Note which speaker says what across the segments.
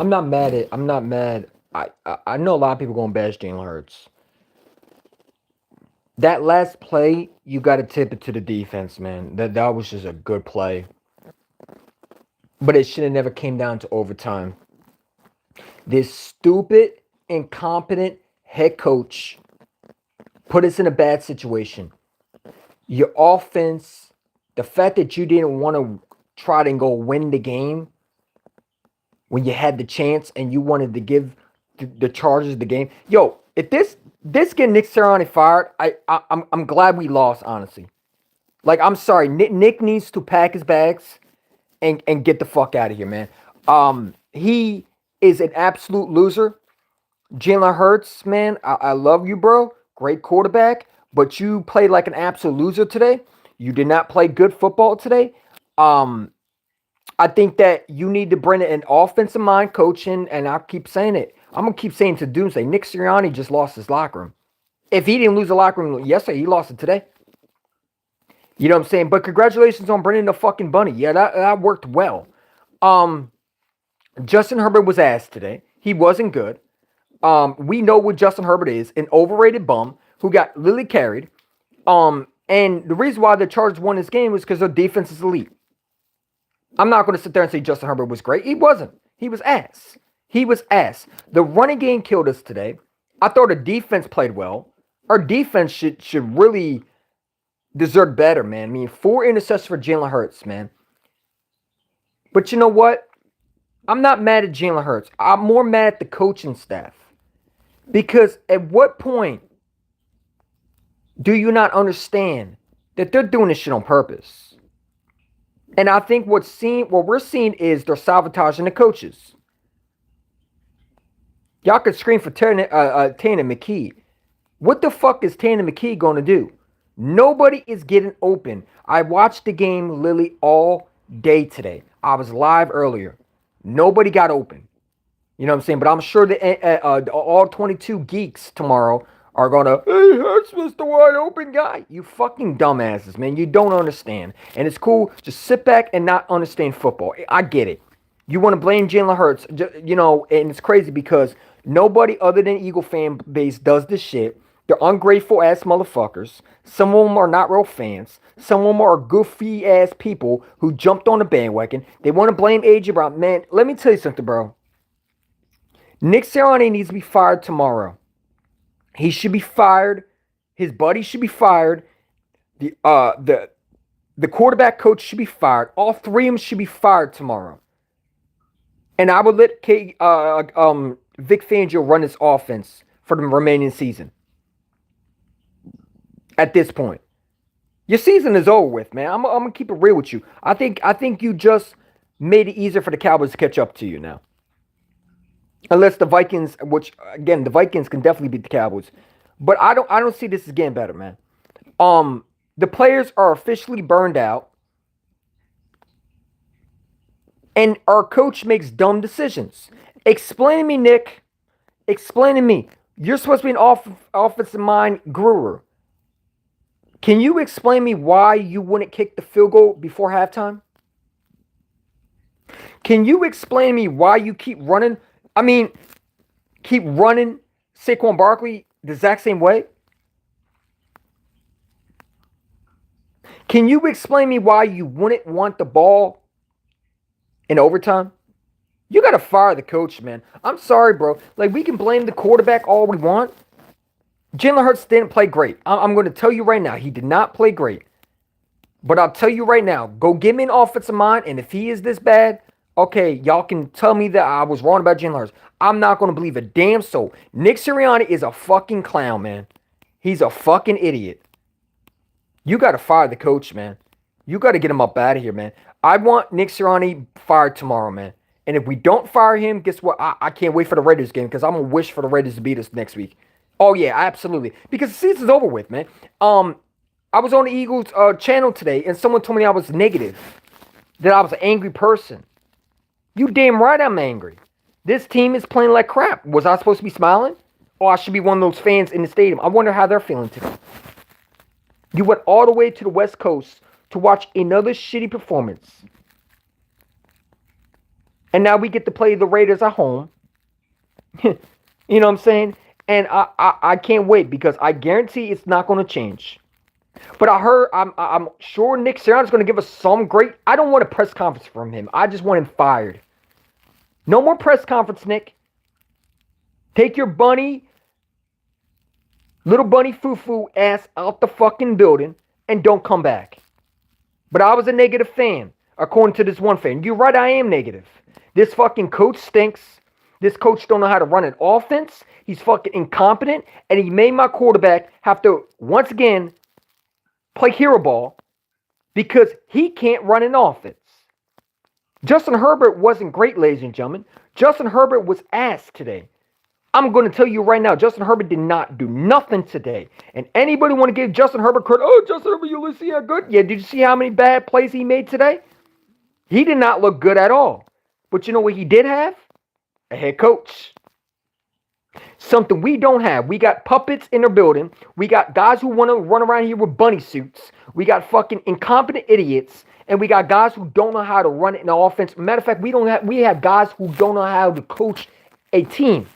Speaker 1: I'm not mad. I know a lot of people going to bash Jalen Hurts. That last play, you got to tip it to the defense, man. That was just a good play, but it should have never came down to overtime. This stupid, incompetent head coach put us in a bad situation. Your offense, the fact that you didn't want to try to go win the game when you had the chance and you wanted to give the Chargers the game. Yo, if this get Nick Sirianni fired, I'm glad we lost. Honestly, like I'm sorry, Nick needs to pack his bags and get the fuck out of here, man. He is an absolute loser. Jalen Hurts, man, I love you, bro. Great quarterback, but you played like an absolute loser today. You did not play good football today. Um, I think that you need to bring an offensive mind coaching, and I'll keep saying it. I'm gonna keep saying to Doomsday. Nick Sirianni just lost his locker room. If he didn't lose the locker room yesterday, he lost it today. You know what I'm saying? But congratulations on bringing the fucking bunny. Yeah, that worked well. Um, Justin Herbert was ass today. He wasn't good. We know what Justin Herbert is, an overrated bum who got literally carried. And the reason why the Chargers won this game was because their defense is elite. I'm not going to sit there and say Justin Herbert was great. He wasn't. He was ass. He was ass. The running game killed us today. I thought the defense played well. Our defense should really deserve better, man. I mean, 4 interceptions for Jalen Hurts, man. But you know what? I'm not mad at Jalen Hurts. I'm more mad at the coaching staff. Because at what point do you not understand that they're doing this shit on purpose? And I think what we're seeing is they're sabotaging the coaches. Y'all could scream for Tanner McKee. What the fuck is Tanner McKee going to do? Nobody is getting open. I watched the game literally all day today. I was live earlier. Nobody got open. You know what I'm saying? But I'm sure that all 22 geeks tomorrow are gonna, hey, Hurts was the wide open guy. You fucking dumbasses, man. You don't understand. And it's cool. Just sit back and not understand football. I get it. You want to blame Jalen Hurts, you know, and it's crazy because nobody other than Eagle fan base does this shit. They're ungrateful ass motherfuckers. Some of them are not real fans. Some of them are goofy ass people who jumped on the bandwagon. They want to blame AJ Brown. Man, let me tell you something, bro. Nick Sirianni needs to be fired tomorrow. He should be fired. His buddy should be fired. The quarterback coach should be fired. All three of them should be fired tomorrow. And I would let Vic Fangio run his offense for the remaining season. At this point, your season is over with, man. I'm gonna keep it real with you. I think you just made it easier for the Cowboys to catch up to you now. Unless the Vikings, which again, the Vikings can definitely beat the Cowboys, but I don't see this as getting better, man. The players are officially burned out, and our coach makes dumb decisions. Explain to me, Nick. Explain to me. You're supposed to be an offensive mind guru. Can you explain me why you wouldn't kick the field goal before halftime? Can you explain to me why you keep running? I mean, keep running Saquon Barkley the exact same way? Can you explain me why you wouldn't want the ball in overtime? You got to fire the coach, man. I'm sorry, bro. Like, we can blame the quarterback all we want. Jalen Hurts didn't play great. I'm going to tell you right now, he did not play great. But I'll tell you right now, go give me an offensive mind, and if he is this bad, okay, y'all can tell me that I was wrong about Jalen Hurts. I'm not going to believe a damn soul. Nick Sirianni is a fucking clown, man. He's a fucking idiot. You got to fire the coach, man. You got to get him up out of here, man. I want Nick Sirianni fired tomorrow, man. And if we don't fire him, guess what? I can't wait for the Raiders game because I'm going to wish for the Raiders to beat us next week. Oh, yeah, absolutely. Because the season's over with, man. I was on the Eagles channel today, and someone told me I was negative, that I was an angry person. You damn right I'm angry. This team is playing like crap. Was I supposed to be smiling? Or I should be one of those fans in the stadium. I wonder how they're feeling today. You went all the way to the West Coast to watch another shitty performance. And now we get to play the Raiders at home. You know what I'm saying? And I can't wait because I guarantee it's not going to change. But I'm sure Nick Sirianni's going to give us some great. I don't want a press conference from him. I just want him fired. No more press conference, Nick. Take your little bunny foo-foo ass out the fucking building and don't come back. But I was a negative fan, according to this one fan. You're right, I am negative. This fucking coach stinks. This coach don't know how to run an offense. He's fucking incompetent, and he made my quarterback have to, once again, play hero ball because he can't run an offense. Justin Herbert wasn't great, ladies and gentlemen. Justin Herbert was ass today. I'm going to tell you right now, Justin Herbert did not do nothing today. And anybody want to give Justin Herbert credit? Oh, Justin Herbert, you see how good? Yeah, did you see how many bad plays he made today? He did not look good at all. But you know what he did have? A head coach. Something we don't have. We got puppets in our building. We got guys who want to run around here with bunny suits. We got fucking incompetent idiots. And we got guys who don't know how to run it in the offense. Matter of fact, we have guys who don't know how to coach a team.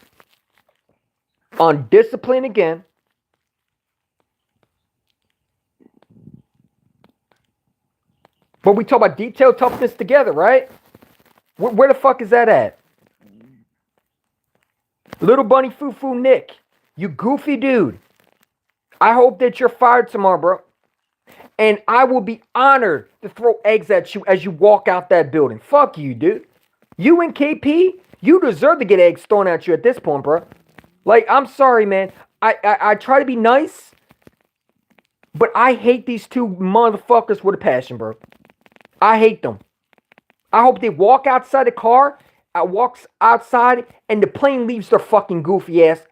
Speaker 1: Undisciplined again. But we talk about detail toughness together, right? Where the fuck is that at? Little bunny foo-foo Nick, you goofy dude. I hope that you're fired tomorrow, bro. And I will be honored to throw eggs at you as you walk out that building. Fuck you, dude. You and KP, you deserve to get eggs thrown at you at this point, bro. Like, I'm sorry, man. I try to be nice, but I hate these two motherfuckers with a passion, bro. I hate them. I hope they walk outside the car, walks outside, and the plane leaves their fucking goofy ass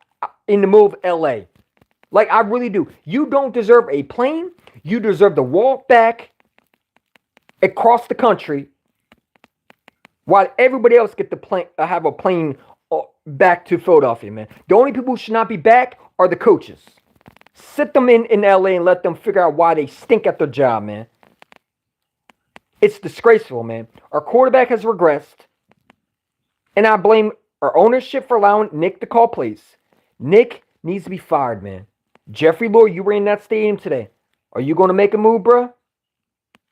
Speaker 1: in the middle of LA. Like, I really do. You don't deserve a plane. You deserve to walk back across the country while everybody else get the plane, have a plane back to Philadelphia, man. The only people who should not be back are the coaches. Sit them in LA and let them figure out why they stink at their job, man. It's disgraceful, man. Our quarterback has regressed. And I blame our ownership for allowing Nick to call plays. Nick needs to be fired, man. Jeffrey Lurie, you were in that stadium today. Are you going to make a move, bro?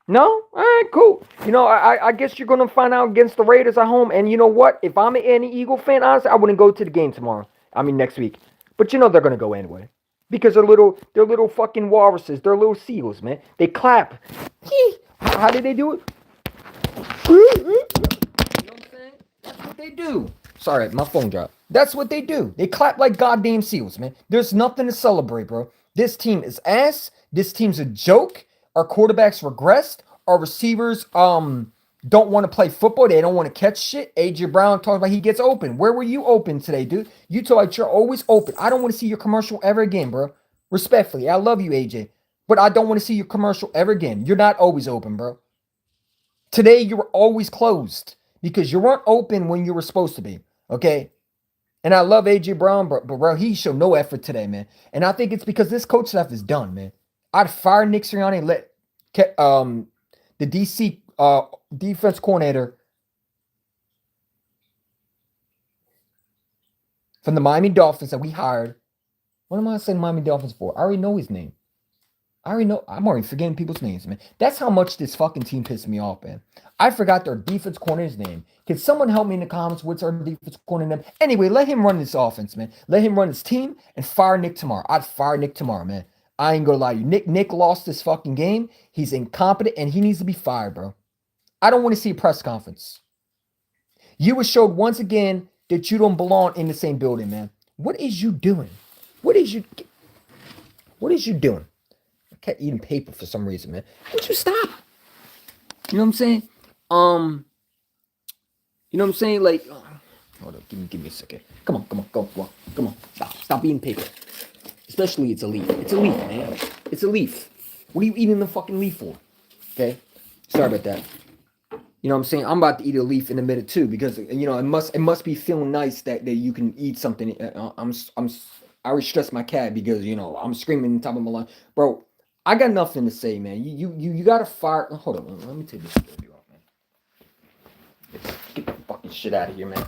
Speaker 1: No? All right, cool. You know, I guess you're going to find out against the Raiders at home. And you know what? If I'm an Eagle fan, honestly, I wouldn't go to the game tomorrow. I mean, next week. But you know they're going to go anyway. Because they're little fucking walruses. They're little seals, man. They clap. How did they do it? You know what I'm saying? That's what they do. Sorry, my phone dropped. That's what they do. They clap like goddamn seals, man. There's nothing to celebrate, bro. This team is ass. This team's a joke. Our quarterbacks regressed. Our receivers don't want to play football. They don't want to catch shit. AJ Brown talks about he gets open. Where were you open today, dude? You talk like you're always open. I don't want to see your commercial ever again, bro. Respectfully, I love you, AJ. But I don't want to see your commercial ever again. You're not always open, bro. Today, you were always closed because you weren't open when you were supposed to be, okay? And I love A.J. Brown, but bro, he showed no effort today, man. And I think it's because this coach staff is done, man. I'd fire Nick Sirianni and let the DC defense coordinator from the Miami Dolphins that we hired. What am I saying Miami Dolphins for? I already know his name. I'm already forgetting people's names, man. That's how much this fucking team pissed me off, man. I forgot their defense coordinator's name. Can someone help me in the comments? What's our defense coordinator name? Anyway, let him run this offense, man. Let him run his team and fire Nick tomorrow. I'd fire Nick tomorrow, man. I ain't gonna lie to you. Nick lost this fucking game. He's incompetent and he needs to be fired, bro. I don't want to see a press conference. You were showed once again that you don't belong in the same building, man. What is you doing? What is you doing? I kept eating paper for some reason, man. Would you stop? You know what I'm saying? You know what I'm saying? Like, hold up, give me a second. Come on, come on. Stop eating paper. Especially it's a leaf. It's a leaf, man. It's a leaf. What are you eating the fucking leaf for? Okay? Sorry about that. You know what I'm saying? I'm about to eat a leaf in a minute too because you know it must be feeling nice that you can eat something. I already stressed my cat because you know I'm screaming on top of my lungs, bro. I got nothing to say, man. You gotta fire. Hold on, let me take this off, man. Get the fucking Shit out of here, man.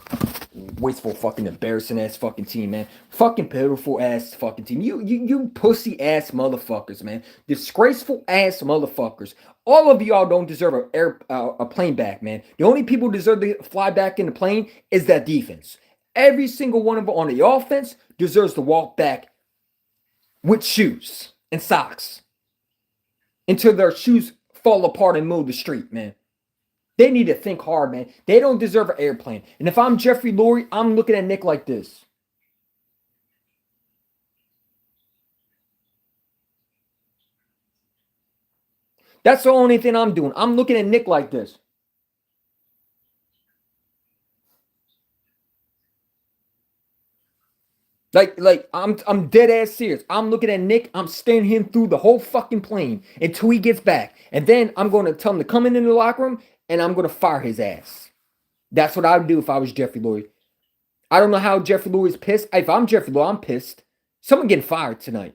Speaker 1: Wasteful, fucking embarrassing ass fucking team, man. Fucking pitiful ass fucking team. You pussy ass motherfuckers, man. Disgraceful ass motherfuckers. All of y'all don't deserve a plane back, man. The only people who deserve to fly back in the plane is that defense. Every single one of them on the offense deserves to walk back with shoes and socks until their shoes fall apart and move the street, man. They need to think hard, man. They don't deserve an airplane. And if I'm Jeffrey Lurie, I'm looking at Nick like this. That's the only thing I'm doing. I'm looking at Nick like this. Like I'm dead ass serious. I'm looking at Nick. I'm staring him through the whole fucking plane until he gets back. And then I'm going to tell him to come in the locker room and I'm going to fire his ass. That's what I would do if I was Jeffrey Lurie. I don't know how Jeffrey Lurie is pissed. If I'm Jeffrey Lurie, I'm pissed. Someone getting fired tonight.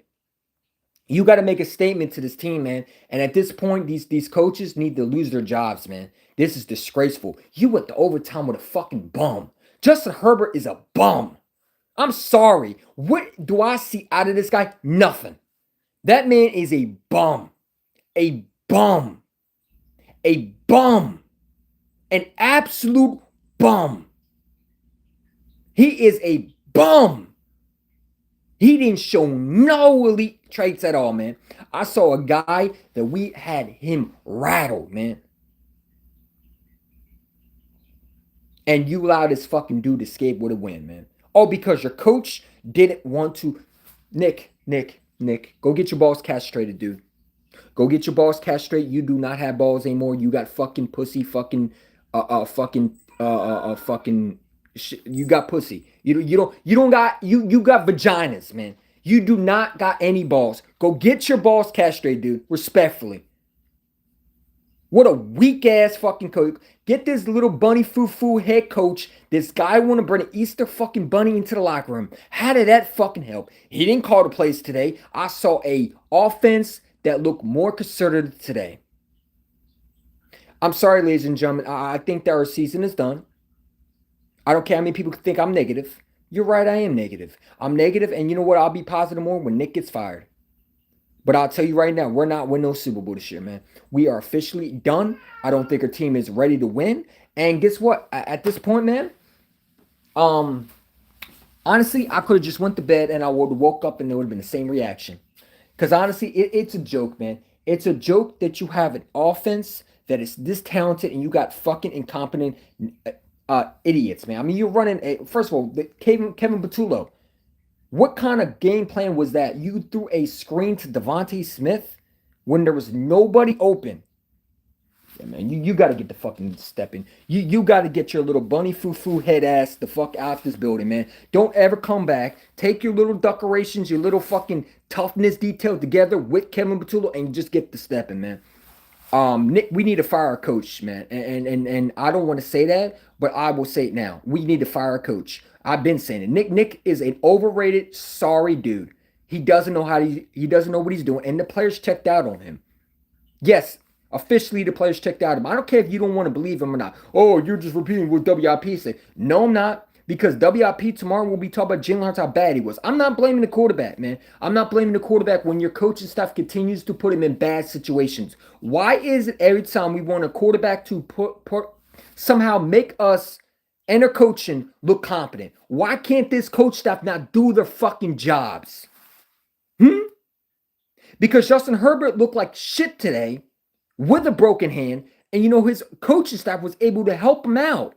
Speaker 1: You got to make a statement to this team, man. And at this point, these coaches need to lose their jobs, man. This is disgraceful. You went to overtime with a fucking bum. Justin Herbert is a bum. I'm sorry. What do I see out of this guy? Nothing. That man is a bum. A bum. A bum. An absolute bum. He is a bum. He didn't show no elite traits at all, man. I saw a guy that we had him rattled, man. And you allowed this fucking dude to escape with a win, man. Oh, because your coach didn't want to. Nick, go get your balls castrated, dude. Go get your balls castrated. You do not have balls anymore. You got fucking pussy, fucking. You got pussy. You don't got you got vaginas, man. You do not got any balls. Go get your balls castrated, dude. Respectfully. What a weak ass fucking coach. Get this little bunny foo head coach. This guy want to bring an Easter fucking bunny into the locker room. How did that fucking help? He didn't call the plays today. I saw a offense that looked more conservative today. I'm sorry, ladies and gentlemen. I think that our season is done. I don't care how many people think I'm negative. You're right, I am negative. I'm negative, and you know what? I'll be positive more when Nick gets fired. But I'll tell you right now, we're not winning no Super Bowl this year, man. We are officially done. I don't think our team is ready to win. And guess what? At this point, man, honestly, I could have just went to bed and I would have woke up and there would have been the same reaction. Because honestly, it's a joke, man. It's a joke that you have an offense that is this talented and you got fucking incompetent idiots, man. I mean, you're running first of all, Kevin Patullo. What kind of game plan was that? You threw a screen to Devontae Smith when there was nobody open. Yeah, man, you got to get the fucking step in. You got to get your little bunny foo head ass the fuck out this building, man. Don't ever come back. Take your little decorations, your little fucking toughness detail together with Kevin Patullo and just get the step in, man. Nick, we need to fire our coach, man. And I don't want to say that, but I will say it now. We need to fire our coach. I've been saying it. Nick is an overrated, sorry dude. He doesn't know he doesn't know what he's doing, and the players checked out on him. Yes, officially the players checked out on him. I don't care if you don't want to believe him or not. Oh, you're just repeating what WIP said. No, I'm not. Because WIP tomorrow will be talking about Jalen Hurts, how bad he was. I'm not blaming the quarterback, man. I'm not blaming the quarterback when your coaching staff continues to put him in bad situations. Why is it every time we want a quarterback to somehow make us and our coaching look competent? Why can't this coach staff not do their fucking jobs? Because Justin Herbert looked like shit today with a broken hand, and his coaching staff was able to help him out.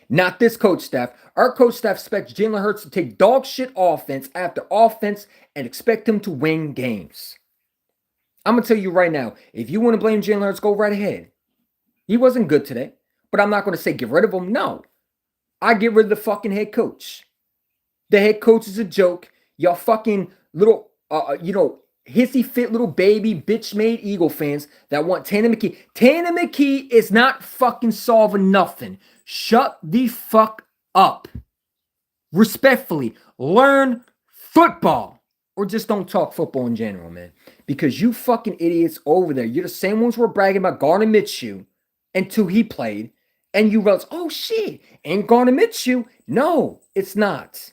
Speaker 1: Not this coach staff. Our coach staff expects Jalen Hurts to take dog shit offense after offense and expect him to win games. I'm going to tell you right now, if you want to blame Jalen Hurts, go right ahead. He wasn't good today, but I'm not going to say get rid of him. No. I get rid of the fucking head coach. The head coach is a joke. Y'all fucking little, hissy fit little baby bitch-made Eagle fans that want Tanner McKee. Tanner McKee is not fucking solving nothing. Shut the fuck up. Respectfully, learn football. Or just don't talk football in general, man. Because you fucking idiots over there, you're the same ones who were bragging about Gardner Minshew until he played. And you realize, oh shit, ain't gonna admit you. No, it's not.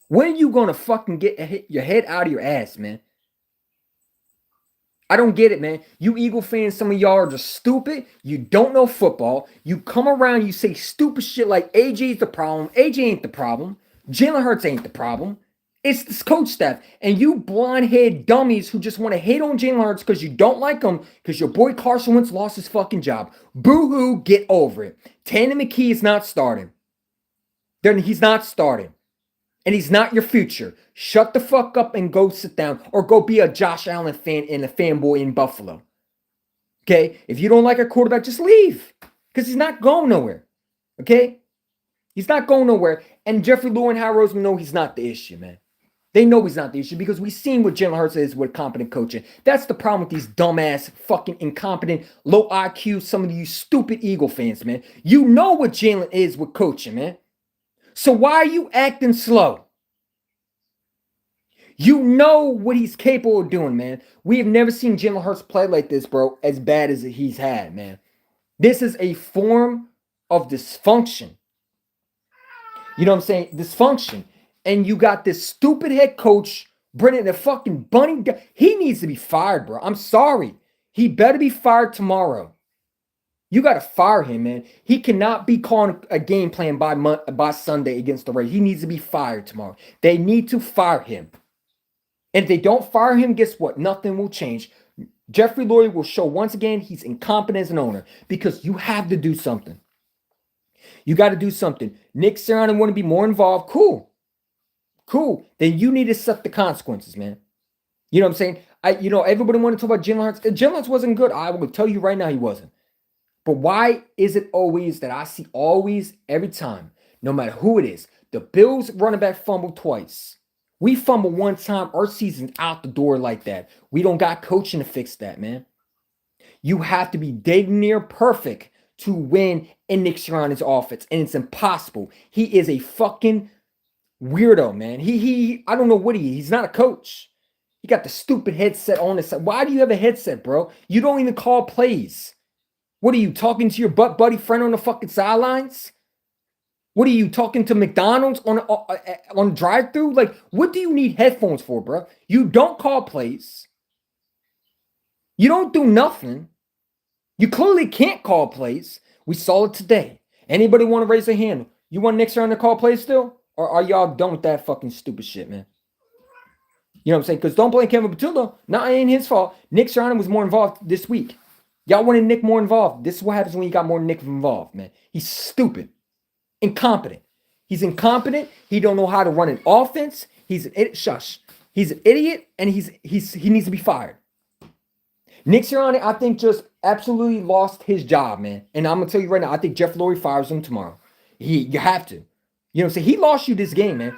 Speaker 1: When are you gonna fucking get your head out of your ass, man? I don't get it, man. You Eagle fans, some of y'all are just stupid. You don't know football. You come around, you say stupid shit like AJ's the problem. AJ ain't the problem. Jalen Hurts ain't the problem. It's this coach staff. And you blonde-haired dummies who just want to hate on Jalen Hurts because you don't like him because your boy Carson Wentz lost his fucking job. Boo-hoo, get over it. Tanner McKee is not starting. He's not starting. And he's not your future. Shut the fuck up and go sit down or go be a Josh Allen fan and a fanboy in Buffalo. Okay? If you don't like a quarterback, just leave because he's not going nowhere. Okay? He's not going nowhere. And Jeffrey Lurie and Howard Roseman know he's not the issue, man. They know he's not the issue because we've seen what Jalen Hurts is with competent coaching. That's the problem with these dumbass, fucking incompetent, low IQ, some of you stupid Eagle fans, man. You know what Jalen is with coaching, man. So why are you acting slow? You know what he's capable of doing, man. We have never seen Jalen Hurts play like this, bro, as bad as he's had, man. This is a form of dysfunction. You know what I'm saying? Dysfunction. And you got this stupid head coach, Brennan, the fucking bunny. He needs to be fired, bro. I'm sorry. He better be fired tomorrow. You got to fire him, man. He cannot be calling a game plan by Sunday against the Rays. He needs to be fired tomorrow. They need to fire him. And if they don't fire him, guess what? Nothing will change. Jeffrey Lurie will show once again he's incompetent as an owner because you have to do something. You got to do something. Nick Sirianni want to be more involved. Cool. Then you need to set the consequences, man. You know what I'm saying? Everybody want to talk about Jalen Hurts. Jalen Hurts wasn't good. I will tell you right now he wasn't. But why is it always that I see every time, no matter who it is, the Bills running back fumbled twice. We fumble one time, our season's out the door like that. We don't got coaching to fix that, man. You have to be dang near perfect to win in Nick Sirianni's offense, and it's impossible. He is a fucking weirdo, man. I don't know what he's not a coach. He got the stupid headset on his side. Why do you have a headset, bro? You don't even call plays. What are you talking to your buddy friend on the fucking sidelines? What are you talking to McDonald's on drive-thru? Like, what do you need headphones for, bro? You don't call plays. You don't do nothing. You clearly can't call plays. We saw it today. Anybody want to raise their hand? You want Nick Sirianni to call plays still? Or are y'all done with that fucking stupid shit, man? You know what I'm saying? Because don't blame Kevin Patullo. No, it ain't his fault. Nick Sirianni was more involved this week. Y'all wanted Nick more involved. This is what happens when you got more Nick involved, man. He's stupid. Incompetent. He's incompetent. He don't know how to run an offense. He's an idiot. Shush. He's an idiot, and he needs to be fired. Nick Sirianni, I think, just absolutely lost his job, man. And I'm gonna tell you right now, I think Jeff Lurie fires him tomorrow. You have to. You know what I'm saying? He lost you this game, man.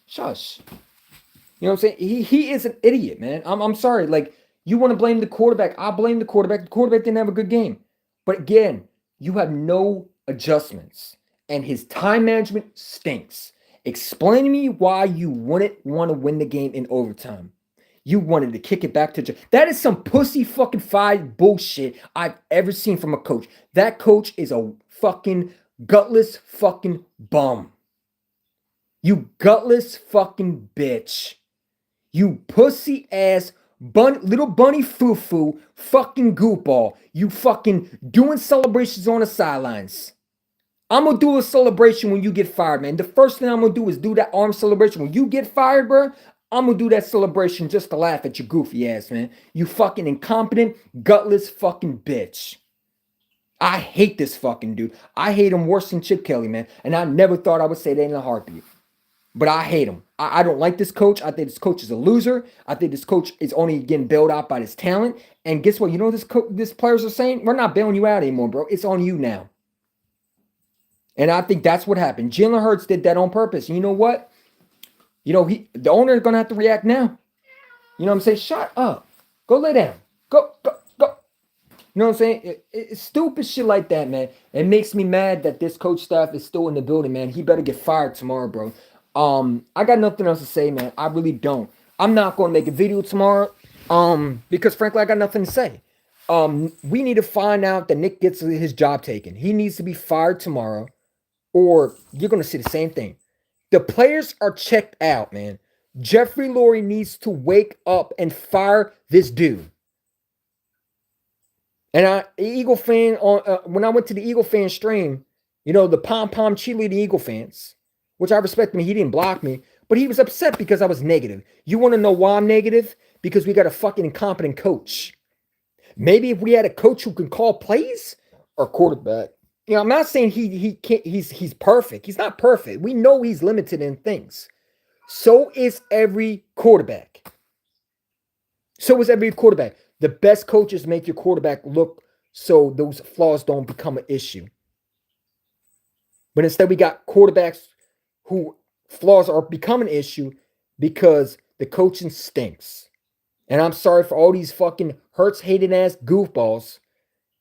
Speaker 1: Shush. You know what I'm saying? He is an idiot, man. I'm sorry. Like, you want to blame the quarterback. I blame the quarterback. The quarterback didn't have a good game. But again, you have no adjustments. And his time management stinks. Explain to me why you wouldn't want to win the game in overtime. You wanted to kick it back to... That is some pussy fucking fight bullshit I've ever seen from a coach. That coach is a fucking gutless fucking bum. You gutless fucking bitch. You pussy ass little bunny foo-foo fucking goopball. You fucking doing celebrations on the sidelines. I'm gonna do a celebration when you get fired, man. The first thing I'm gonna do is do that arm celebration. When you get fired, bro, I'm gonna do that celebration just to laugh at your goofy ass, man. You fucking incompetent, gutless fucking bitch. I hate this fucking dude. I hate him worse than Chip Kelly, man. And I never thought I would say that in a heartbeat. But I hate him. I don't like this coach. I think this coach is a loser. I think this coach is only getting bailed out by his talent. And guess what? You know what this players are saying? We're not bailing you out anymore, bro. It's on you now. And I think that's what happened. Jalen Hurts did that on purpose. And you know what? You know, the owner is going to have to react now. You know what I'm saying? Shut up. Go lay down. Go. You know what I'm saying? It's stupid shit like that, man. It makes me mad that this coach staff is still in the building, man. He better get fired tomorrow, bro. I got nothing else to say, man. I really don't. I'm not going to make a video tomorrow, because frankly, I got nothing to say. We need to find out that Nick gets his job taken. He needs to be fired tomorrow, or you're going to see the same thing. The players are checked out, man. Jeffrey Lurie needs to wake up and fire this dude. And Eagle fan when I went to the Eagle fan stream, the pom cheerleading Eagle fans, which I respect him. He didn't block me, but he was upset because I was negative. You want to know why I'm negative? Because we got a fucking incompetent coach. Maybe if we had a coach who can call plays or quarterback. I'm not saying he can't. He's perfect. He's not perfect. We know he's limited in things. So is every quarterback. The best coaches make your quarterback look so those flaws don't become an issue. But instead, we got quarterbacks who flaws are becoming an issue because the coaching stinks. And I'm sorry for all these fucking Hurts hating ass goofballs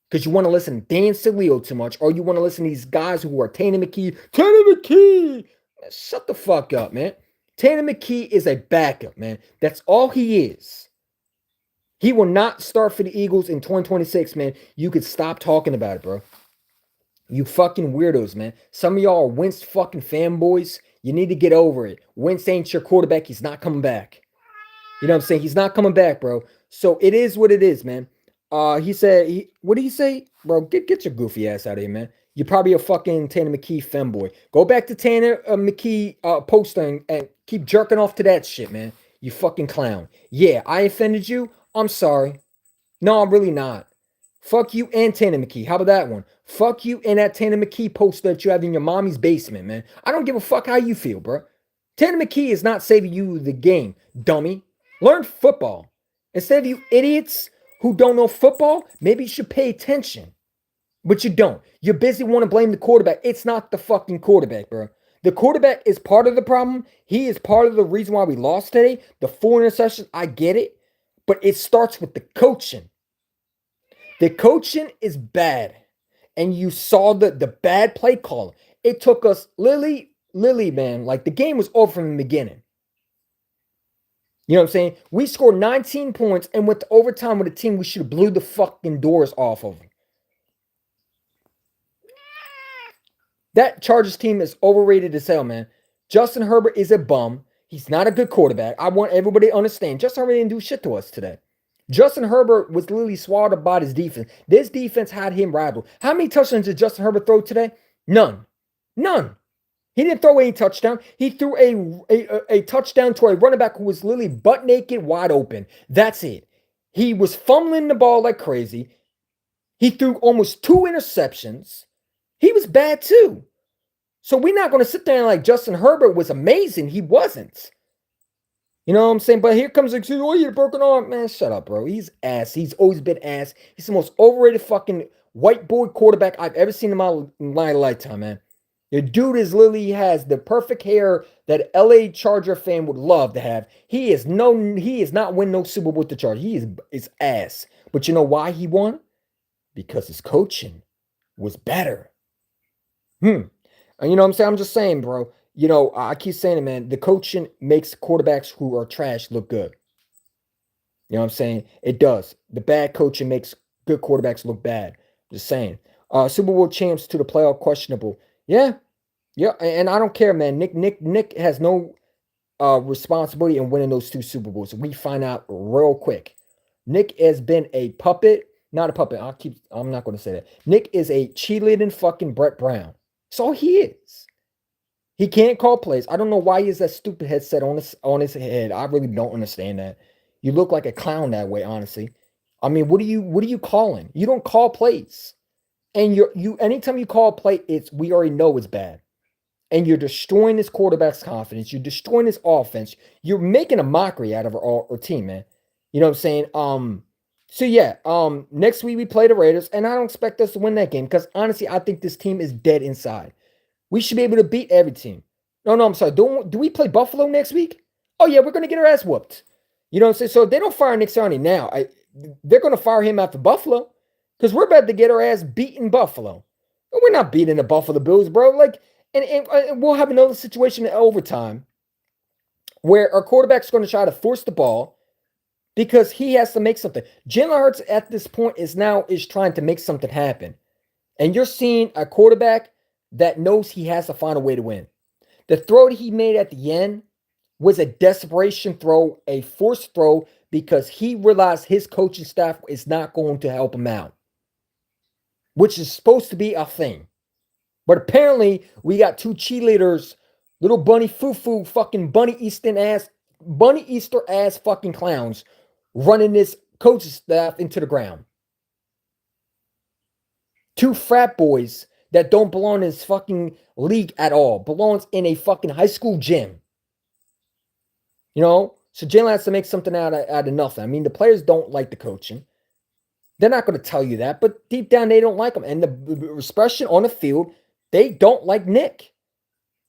Speaker 1: because you want to listen to Dan Sileo too much, or you want to listen to these guys who are Tanner McKee. Shut the fuck up, man. Tanner McKee is a backup, man. That's all he is. He will not start for the Eagles in 2026, man. You could stop talking about it, bro. You fucking weirdos, man. Some of y'all are Wentz fucking fanboys. You need to get over it. Wentz ain't your quarterback. He's not coming back. You know what I'm saying? He's not coming back, bro. So it is what it is, man. He said, what did he say? Bro, get your goofy ass out of here, man. You're probably a fucking Tanner McKee fanboy. Go back to Tanner McKee poster and keep jerking off to that shit, man. You fucking clown. Yeah, I offended you. I'm sorry. No, I'm really not. Fuck you and Tanner McKee. How about that one? Fuck you and that Tanner McKee poster that you have in your mommy's basement, man. I don't give a fuck how you feel, bro. Tanner McKee is not saving you the game, dummy. Learn football. Instead of you idiots who don't know football, maybe you should pay attention. But you don't. You're busy wanting to blame the quarterback. It's not the fucking quarterback, bro. The quarterback is part of the problem. He is part of the reason why we lost today. The 4 interceptions, I get it. But it starts with the coaching. The coaching is bad. And you saw the bad play calling. It took us, Lily, man, like the game was over from the beginning. You know what I'm saying? We scored 19 points and went to overtime with a team we should have blew the fucking doors off of. That Chargers team is overrated as hell, man. Justin Herbert is a bum. He's not a good quarterback. I want everybody to understand. Justin Herbert didn't do shit to us today. Justin Herbert was literally swallowed up by his defense. This defense had him rattled. How many touchdowns did Justin Herbert throw today? None. He didn't throw any touchdown. He threw a touchdown to a running back who was literally butt naked, wide open. That's it. He was fumbling the ball like crazy. He threw almost 2 interceptions. He was bad too. So we're not going to sit there and like Justin Herbert was amazing. He wasn't. You know what I'm saying? But here comes like, oh, you're broken arm. Man, shut up, bro. He's ass. He's always been ass. He's the most overrated fucking white boy quarterback I've ever seen in my lifetime, man. The dude literally has the perfect hair that LA Charger fan would love to have. He is not winning no Super Bowl with the Chargers. He is ass. But you know why he won? Because his coaching was better. And you know what I'm saying? I'm just saying, bro. You know, I keep saying it, man. The coaching makes quarterbacks who are trash look good. You know what I'm saying? It does. The bad coaching makes good quarterbacks look bad. Just saying. Super Bowl champs to the playoff questionable. Yeah, and I don't care, man. Nick has no responsibility in winning those 2 Super Bowls. We find out real quick. Nick has been a puppet, not a puppet. I'm not going to say that. Nick is a cheerleading fucking Brett Brown. That's all he is. He can't call plays. I don't know why he has that stupid headset on his head. I really don't understand that. You look like a clown that way, honestly. I mean, what are you calling? You don't call plays. And you anytime you call a play, we already know it's bad. And you're destroying this quarterback's confidence. You're destroying his offense. You're making a mockery out of our team, man. You know what I'm saying? So yeah, next week we play the Raiders, and I don't expect us to win that game because honestly, I think this team is dead inside. We should be able to beat every team. No, I'm sorry. Do we play Buffalo next week? Oh yeah, we're gonna get our ass whooped. You know what I'm saying? So if they don't fire Nick Sirianni now, they're gonna fire him after Buffalo because we're about to get our ass beaten Buffalo. We're not beating the Buffalo Bills, bro. Like, and we'll have another situation in overtime where our quarterback's going to try to force the ball. because he has to make something. Jalen Hurts at this point is trying to make something happen. And you're seeing a quarterback that knows he has to find a way to win. The throw that he made at the end was a desperation throw, a forced throw, because he realized his coaching staff is not going to help him out, which is supposed to be a thing. But apparently, we got two cheerleaders, little bunny foo-foo, fucking bunny Easter ass fucking clowns running this coaching staff into the ground. Two frat boys that don't belong in this fucking league at all. Belongs in a fucking high school gym. You know? So Jalen has to make something out of nothing. I mean, the players don't like the coaching. They're not going to tell you that, but deep down they don't like him. And the expression on the field, they don't like Nick.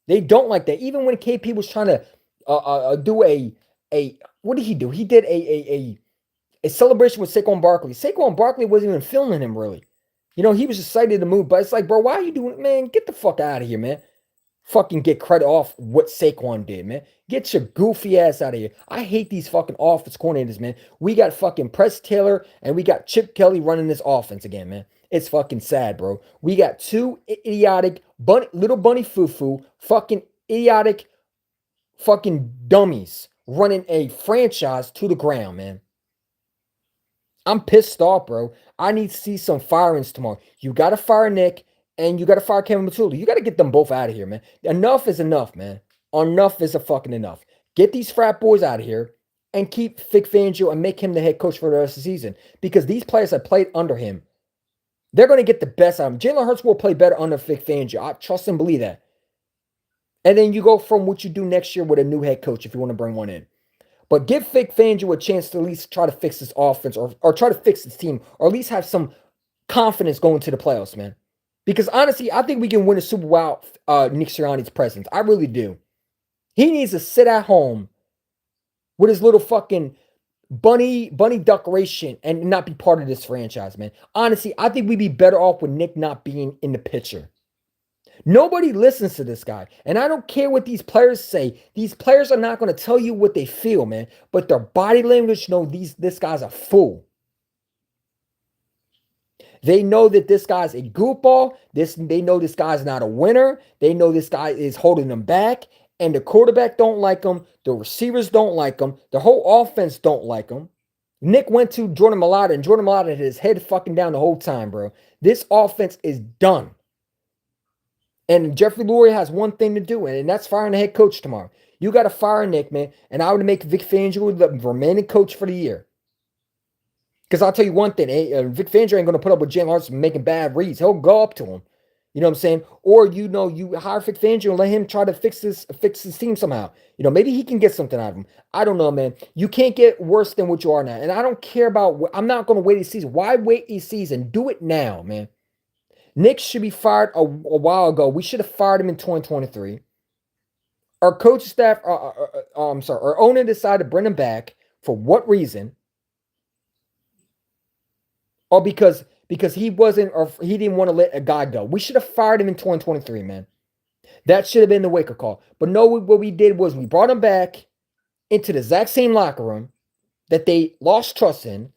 Speaker 1: They don't like that. Even when KP was trying to do a what did he do? He did a celebration with Saquon Barkley. Saquon Barkley wasn't even filming him really. You know, he was excited to move, but it's like, bro, why are you doing it, man? Get the fuck out of here, man. Fucking get credit off what Saquon did, man. Get your goofy ass out of here. I hate these fucking offense coordinators, man. We got fucking Press Taylor and we got Chip Kelly running this offense again, man. It's fucking sad, bro. We got two idiotic little bunny foo-foo, fucking idiotic fucking dummies running a franchise to the ground, man. I'm pissed off, bro. I need to see some firings tomorrow. You got to fire Nick and you got to fire Kevin Matula. You got to get them both out of here, man. Enough is enough, man. Enough is a fucking enough. Get these frat boys out of here and keep Vic Fangio and make him the head coach for the rest of the season. Because these players that played under him, they're going to get the best out of him. Jalen Hurts will play better under Vic Fangio. I trust and believe that. And then you go from what you do next year with a new head coach if you want to bring one in. But give Vic Fangio a chance to at least try to fix this offense or try to fix this team or at least have some confidence going to the playoffs, man. Because honestly, I think we can win a Super Bowl Nick Sirianni's presence. I really do. He needs to sit at home with his little fucking bunny decoration and not be part of this franchise, man. Honestly, I think we'd be better off with Nick not being in the picture. Nobody listens to this guy. And I don't care what these players say. These players are not going to tell you what they feel, man. But their body language know this guy's a fool. They know that this guy's a goofball. They know this guy's not a winner. They know this guy is holding them back. And the quarterback don't like him. The receivers don't like him. The whole offense don't like him. Nick went to Jordan Mailata, and Jordan Mailata had his head fucking down the whole time, bro. This offense is done. And Jeffrey Lurie has one thing to do, and that's firing the head coach tomorrow. You got to fire Nick, man. And I would make Vic Fangio the remaining coach for the year. Because I'll tell you one thing, Vic Fangio ain't going to put up with Jalen Hurts making bad reads. He'll go up to him. You know what I'm saying? Or, you hire Vic Fangio and let him try to fix his team somehow. Maybe he can get something out of him. I don't know, man. You can't get worse than what you are now. And I don't care about, I'm not going to wait a season. Why wait a season? Do it now, man. Nick should be fired a while ago. We should have fired him in 2023. Our coaching staff, our owner decided to bring him back. For what reason? Or because he wasn't, or he didn't want to let a guy go. We should have fired him in 2023, man. That should have been the wake-up call. But no, what we did was we brought him back into the exact same locker room that they lost trust in,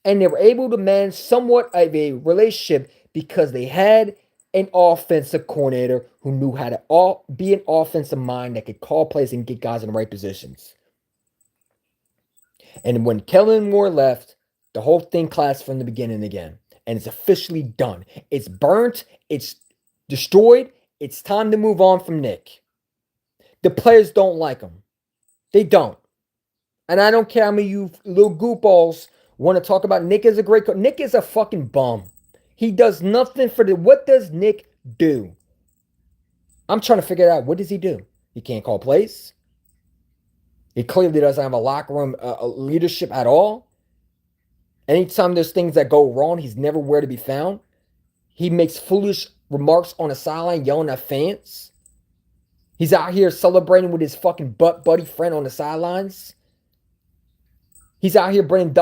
Speaker 1: and they were able to manage somewhat of a relationship because they had an offensive coordinator who knew how to be an offensive mind that could call plays and get guys in the right positions. And when Kellen Moore left, the whole thing collapsed from the beginning again. And it's officially done. It's burnt. It's destroyed. It's time to move on from Nick. The players don't like him. They don't. And I don't care how many you little goofballs want to talk about Nick as a great coach. Nick is a fucking bum. He does nothing for what does Nick do? I'm trying to figure it out. What does he do? He can't call plays. He clearly doesn't have a locker room leadership at all. Anytime there's things that go wrong, he's never where to be found. He makes foolish remarks on the sideline, yelling at fans. He's out here celebrating with his fucking buddy friend on the sidelines. He's out here bringing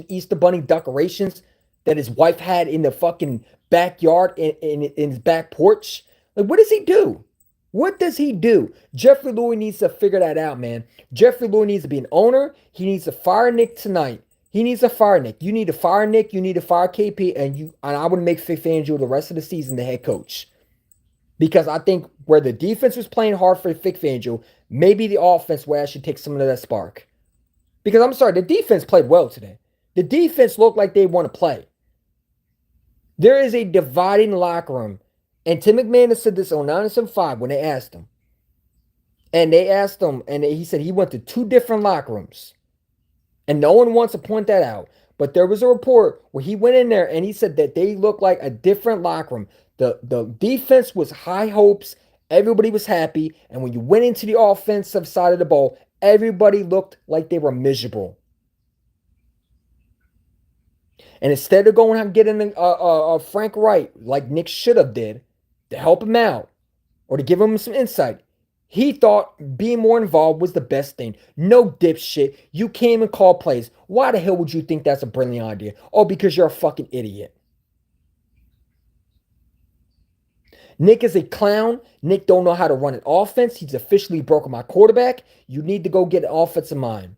Speaker 1: Easter Bunny decorations that his wife had in the fucking backyard in his back porch. Like, what does he do? What does he do? Jeffrey Lurie needs to figure that out, man. Jeffrey Lurie needs to be an owner. He needs to fire Nick tonight He needs to fire Nick. You need to fire Nick. You need to fire KP, and I would make Vic Fangio the rest of the season the head coach. Because I think where the defense was playing hard for Vic Fangio, maybe the offense will actually take some of that spark. Because I'm sorry, the defense played well today. The defense looked like they want to play. There is a dividing locker room. And Tim McMahon said this on 975 when they asked him. And they asked him, and he said he went to 2 different locker rooms. And no one wants to point that out. But there was a report where he went in there and he said that they looked like a different locker room. The defense was high hopes. Everybody was happy. And when you went into the offensive side of the ball, everybody looked like they were miserable. And instead of going and getting Frank Wright, like Nick should have did, to help him out or to give him some insight, he thought being more involved was the best thing. No dipshit. You came and called plays. Why the hell would you think that's a brilliant idea? Oh, because you're a fucking idiot. Nick is a clown. Nick don't know how to run an offense. He's officially broken my quarterback. You need to go get an offensive mind.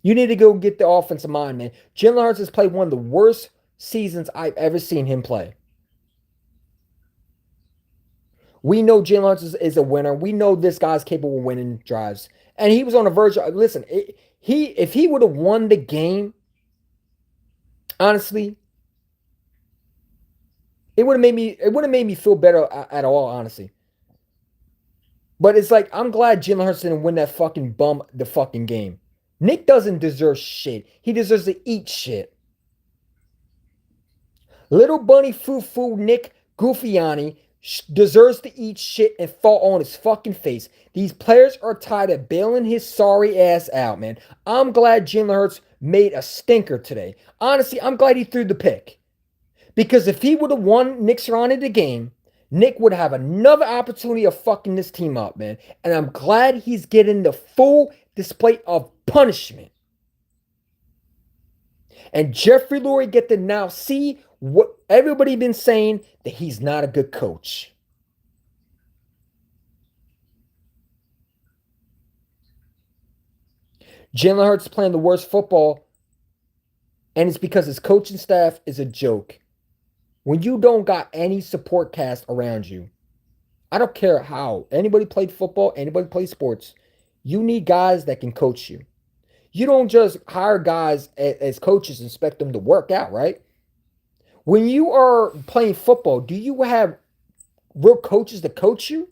Speaker 1: You need to go get the offensive mind, man. Jalen Hurts has played one of the worst seasons I've ever seen him play. We know Jalen Hurts is a winner. We know this guy's capable of winning drives. And he was on the verge of, listen, if he would have won the game, honestly, it would have made me feel better at all, honestly. But it's like, I'm glad Jalen Hurts didn't win that fucking the fucking game. Nick doesn't deserve shit. He deserves to eat shit. Little bunny foo-foo Nick Gufiani deserves to eat shit and fall on his fucking face. These players are tired of bailing his sorry ass out, man. I'm glad Jalen Hurts made a stinker today. Honestly, I'm glad he threw the pick. Because if he would have won Nick Sirianni the game, Nick would have another opportunity of fucking this team up, man. And I'm glad he's getting the full display of punishment. And Jeffrey Lurie get to now see what everybody been saying, that he's not a good coach. Jalen Hurts playing the worst football, and it's because his coaching staff is a joke. When you don't got any support cast around you, I don't care how anybody played football, anybody played sports, you need guys that can coach you. You don't just hire guys as coaches and expect them to work out, right? When you are playing football, do you have real coaches to coach you?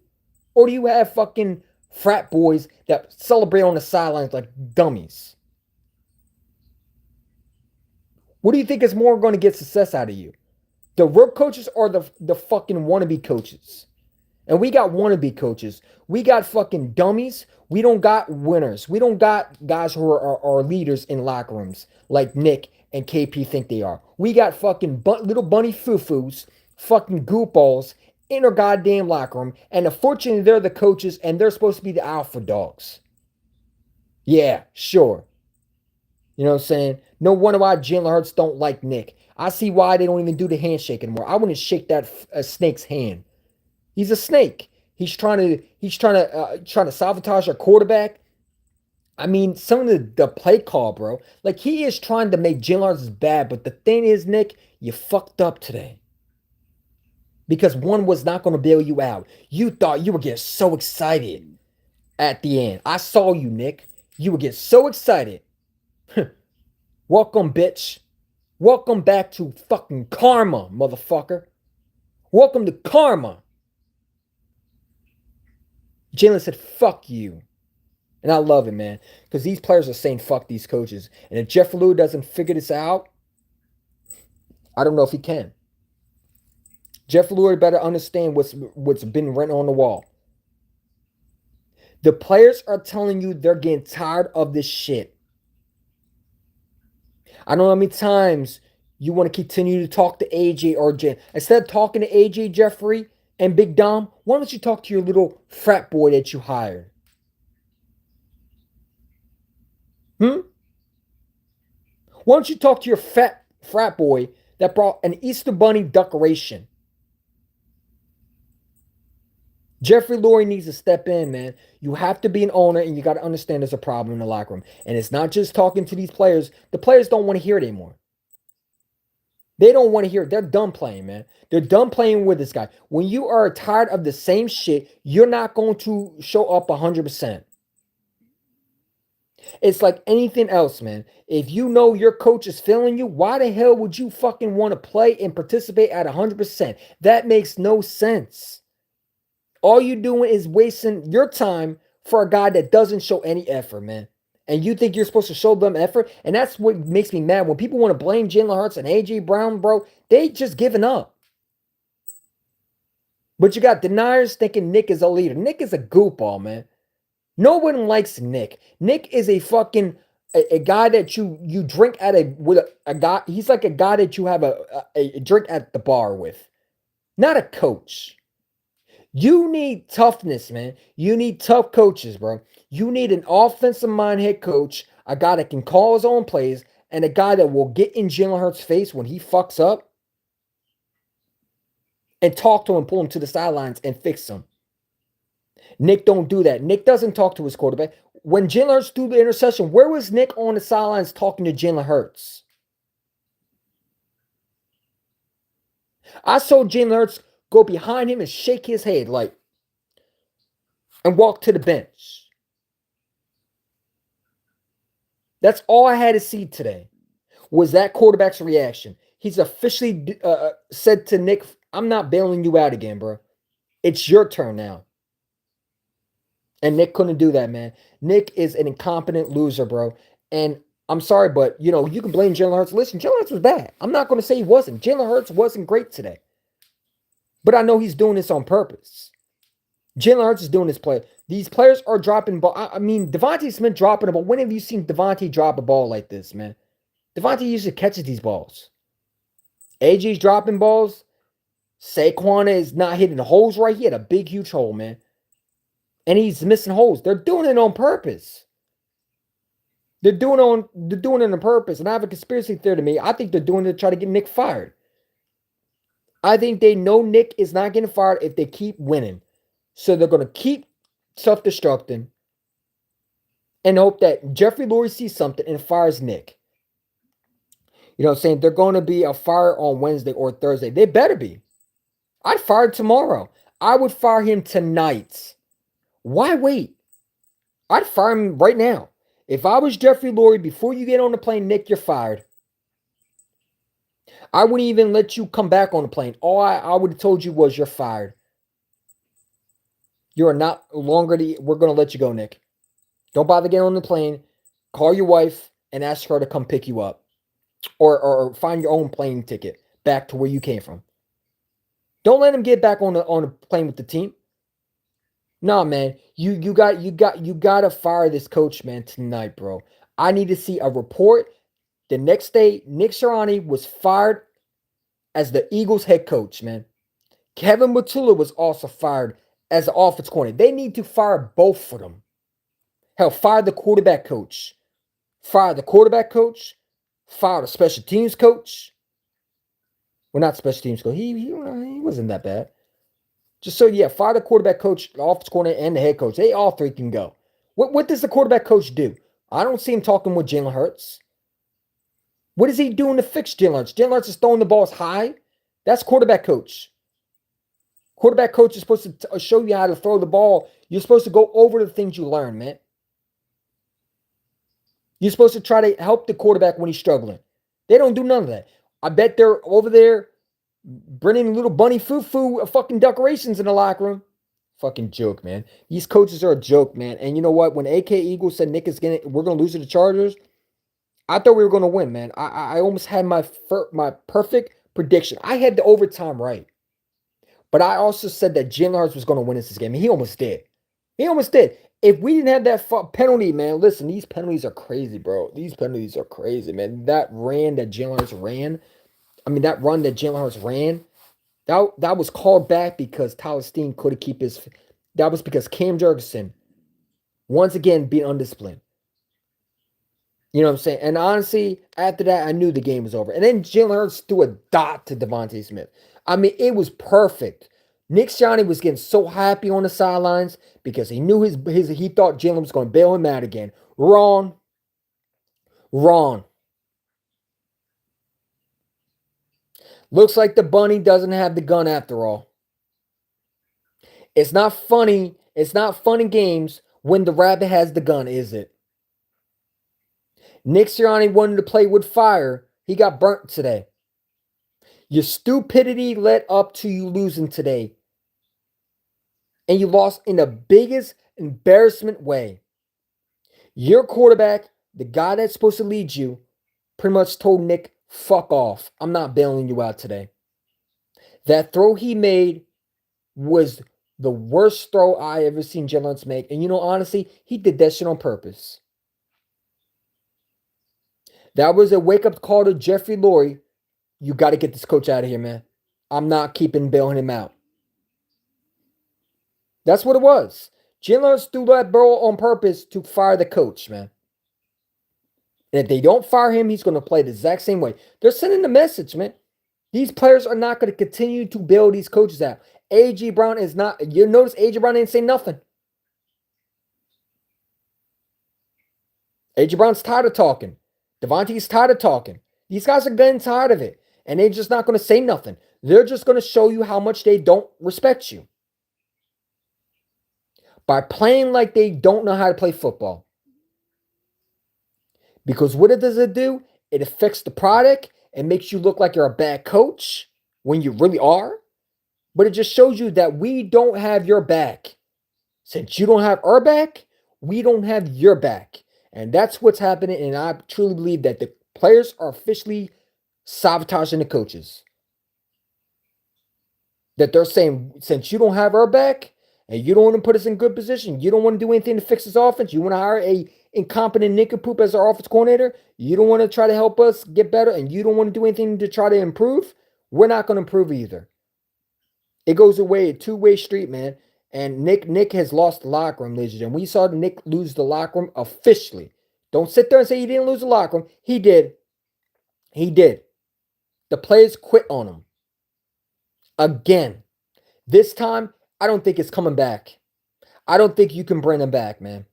Speaker 1: Or do you have fucking frat boys that celebrate on the sidelines like dummies? What do you think is more going to get success out of you? The real coaches or the fucking wannabe coaches? And we got wannabe coaches. We got fucking dummies. We don't got winners. We don't got guys who are leaders in locker rooms like Nick and KP think they are. We got fucking little bunny foo-foos, fucking goopballs in our goddamn locker room. And unfortunately, they're the coaches and they're supposed to be the alpha dogs. Yeah, sure. You know what I'm saying? No wonder why Jalen Hurts don't like Nick. I see why they don't even do the handshake anymore. I wouldn't shake that snake's hand. He's a snake. He's trying to sabotage our quarterback. I mean, some of the play call, bro. Like, he is trying to make Jalen Hurts bad, but the thing is, Nick, you fucked up today. Because one was not going to bail you out. You thought you were getting so excited at the end. I saw you, Nick. You would get so excited. Welcome, bitch. Welcome back to fucking karma, motherfucker. Welcome to karma. Jalen said, fuck you. And I love it, man. Because these players are saying fuck these coaches. And if Jeff Lurie doesn't figure this out, I don't know if he can. Jeff Lurie better understand what's been written on the wall. The players are telling you they're getting tired of this shit. I don't know how many times you want to continue to talk to AJ or Jen. Instead of talking to AJ, Jeffrey, and Big Dom, why don't you talk to your little frat boy that you hired? Why don't you talk to your frat boy that brought an Easter Bunny decoration? Jeffrey Lurie needs to step in, man. You have to be an owner, and you got to understand there's a problem in the locker room. And it's not just talking to these players. The players don't want to hear it anymore. They don't want to hear it. They're done playing, man. They're done playing with this guy. When you are tired of the same shit, you're not going to show up 100%. It's like anything else, man. If you know your coach is failing you, why the hell would you fucking want to play and participate at 100%? That makes no sense. All you're doing is wasting your time for a guy that doesn't show any effort, man. And you think you're supposed to show them effort? And that's what makes me mad. When people want to blame Jalen Hurts and A.J. Brown, bro, they just giving up. But you got deniers thinking Nick is a leader. Nick is a goofball, man. No one likes Nick. Nick is a fucking a guy that you drink at a guy. He's like a guy that you have a drink at the bar with, not a coach. You need toughness, man. You need tough coaches, bro. You need an offensive mind head coach, a guy that can call his own plays, and a guy that will get in Jalen Hurts' face when he fucks up and talk to him, pull him to the sidelines, and fix him. Nick don't do that. Nick doesn't talk to his quarterback. When Jalen Hurts threw the interception, where was Nick on the sidelines talking to Jalen Hurts? I saw Jalen Hurts go behind him and shake his head like and walk to the bench. That's all I had to see today was that quarterback's reaction. He's officially said to Nick, I'm not bailing you out again, bro. It's your turn now. And Nick couldn't do that, man. Nick is an incompetent loser, bro. And I'm sorry, but, you know, you can blame Jalen Hurts. Listen, Jalen Hurts was bad. I'm not going to say he wasn't. Jalen Hurts wasn't great today. But I know he's doing this on purpose. Jalen Hurts is doing this play. These players are dropping ball. I mean, Devontae Smith dropping a ball. When have you seen Devontae drop a ball like this, man? Devontae usually catches these balls. AJ's dropping balls. Saquon is not hitting the holes right. He had a big, huge hole, man. And he's missing holes. They're doing it on purpose. They're doing it on purpose. And I have a conspiracy theory to me. I think they're doing it to try to get Nick fired. I think they know Nick is not getting fired if they keep winning. So they're going to keep self-destructing and hope that Jeffrey Lurie sees something and fires Nick. You know what I'm saying? They're going to be a fire on Wednesday or Thursday. They better be. I'd fire tomorrow. I would fire him tonight. Why wait? I'd fire him right now. If I was Jeffrey Lurie, before you get on the plane, Nick, you're fired. I wouldn't even let you come back on the plane. All I would have told you was you're fired. You are not longer we're going to let you go, Nick. Don't bother getting on the plane. Call your wife and ask her to come pick you up. Or find your own plane ticket back to where you came from. Don't let him get back on the plane with the team. Nah, man. You gotta fire this coach, man, tonight, bro. I need to see a report. The next day, Nick Sirianni was fired as the Eagles head coach, man. Kevin Matula was also fired as the offense coordinator. They need to fire both of them. Hell, fire the quarterback coach. Fire the quarterback coach. Fire the special teams coach. Well, not special teams coach. He wasn't that bad. Just so, yeah, fire the quarterback coach, the offense coordinator, and the head coach. They all three can go. What does the quarterback coach do? I don't see him talking with Jalen Hurts. What is he doing to fix Jalen Hurts? Jalen Hurts is throwing the balls high. That's quarterback coach. Quarterback coach is supposed to show you how to throw the ball. You're supposed to go over the things you learn, man. You're supposed to try to help the quarterback when he's struggling. They don't do none of that. I bet they're over there bringing little bunny foo-foo fucking decorations in the locker room. Fucking joke, man. These coaches are a joke, man. And you know what? When AK Eagles said we're gonna lose to the Chargers, I thought we were gonna win, man. I almost had my perfect prediction. I had the overtime right. But I also said that Jalen Hurts was gonna win this game. And he almost did. He almost did. If we didn't have that penalty, man, listen, these penalties are crazy, bro. These penalties are crazy, man. That run that Jalen Hurts ran, that was called back because Tyler Steen couldn't keep his. That was because Cam Jurgensen, once again, being undisciplined. You know what I'm saying? And honestly, after that, I knew the game was over. And then Jalen Hurts threw a dot to Devontae Smith. I mean, it was perfect. Nick Sirianni was getting so happy on the sidelines because he knew he thought Jalen was going to bail him out again. Wrong. Wrong. Looks like the bunny doesn't have the gun after all. It's not funny. It's not fun in games when the rabbit has the gun, is it? Nick Sirianni wanted to play with fire. He got burnt today. Your stupidity led up to you losing today. And you lost in the biggest embarrassment way. Your quarterback, the guy that's supposed to lead you, pretty much told Nick, fuck off. I'm not bailing you out today. That throw he made was the worst throw I ever seen Jalen Hurts make. And honestly, he did that shit on purpose. That was a wake-up call to Jeffrey Lurie. You got to get this coach out of here, man. I'm not bailing him out. That's what it was. Jalen Hurts threw that ball on purpose to fire the coach, man. And if they don't fire him, he's going to play the exact same way. They're sending the message, man. These players are not going to continue to bail these coaches out. A.J. Brown is not. You notice A.J. Brown didn't say nothing. A.J. Brown's tired of talking. Devontae's tired of talking. These guys are getting tired of it. And they're just not going to say nothing. They're just going to show you how much they don't respect you. By playing like they don't know how to play football. Because what does it do? It affects the product. It makes you look like you're a bad coach when you really are. But it just shows you that we don't have your back. Since you don't have our back, we don't have your back. And that's what's happening. And I truly believe that the players are officially sabotaging the coaches. That they're saying, since you don't have our back, and you don't want to put us in good position, you don't want to do anything to fix this offense, you want to hire a incompetent nincompoop as our offense coordinator, you don't want to try to help us get better, and you don't want to do anything to try to improve, we're not going to improve either. It goes away, a two-way street, man. And Nick has lost the locker room, ladies and gentlemen. We saw Nick lose the locker room officially. Don't sit there and say he didn't lose the locker room. He did. He did. The players quit on him. Again. This time, I don't think it's coming back. I don't think you can bring him back, man.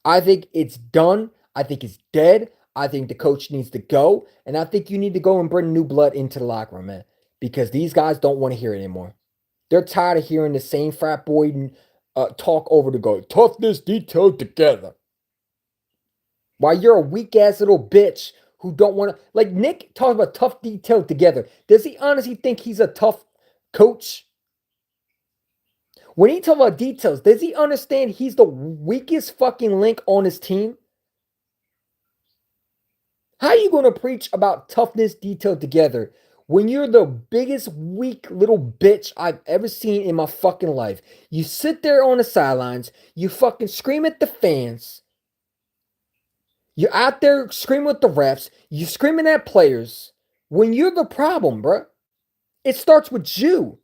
Speaker 1: I think it's done. I think it's dead. I think the coach needs to go. And I think you need to go and bring new blood into the locker room, man. Because these guys don't want to hear it anymore. They're tired of hearing the same frat boy talk over the go. Toughness detailed together. While you're a weak-ass little bitch who don't want to... Like, Nick talks about tough detailed together. Does he honestly think he's a tough coach? When he talks about details, does he understand he's the weakest fucking link on his team? How are you going to preach about toughness detailed together when you're the biggest weak little bitch I've ever seen in my fucking life? You sit there on the sidelines, you fucking scream at the fans. You're out there screaming with the refs, you screaming at players when you're the problem, bro. It starts with you.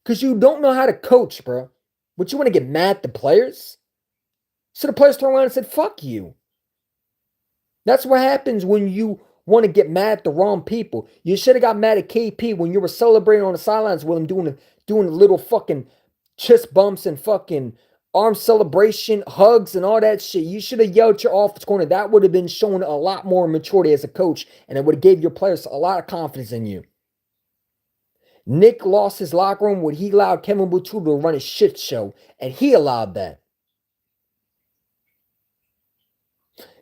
Speaker 1: Because you don't know how to coach, bro. But you want to get mad at the players? So the players turned around and said, fuck you. That's what happens when you want to get mad at the wrong people. You should have got mad at KP when you were celebrating on the sidelines with him doing the little fucking chest bumps and fucking arm celebration, hugs and all that shit. You should have yelled at your offense corner. That would have been showing a lot more maturity as a coach, and it would have gave your players a lot of confidence in you. Nick lost his locker room when he allowed Kevin Boutou to run a shit show, and he allowed that.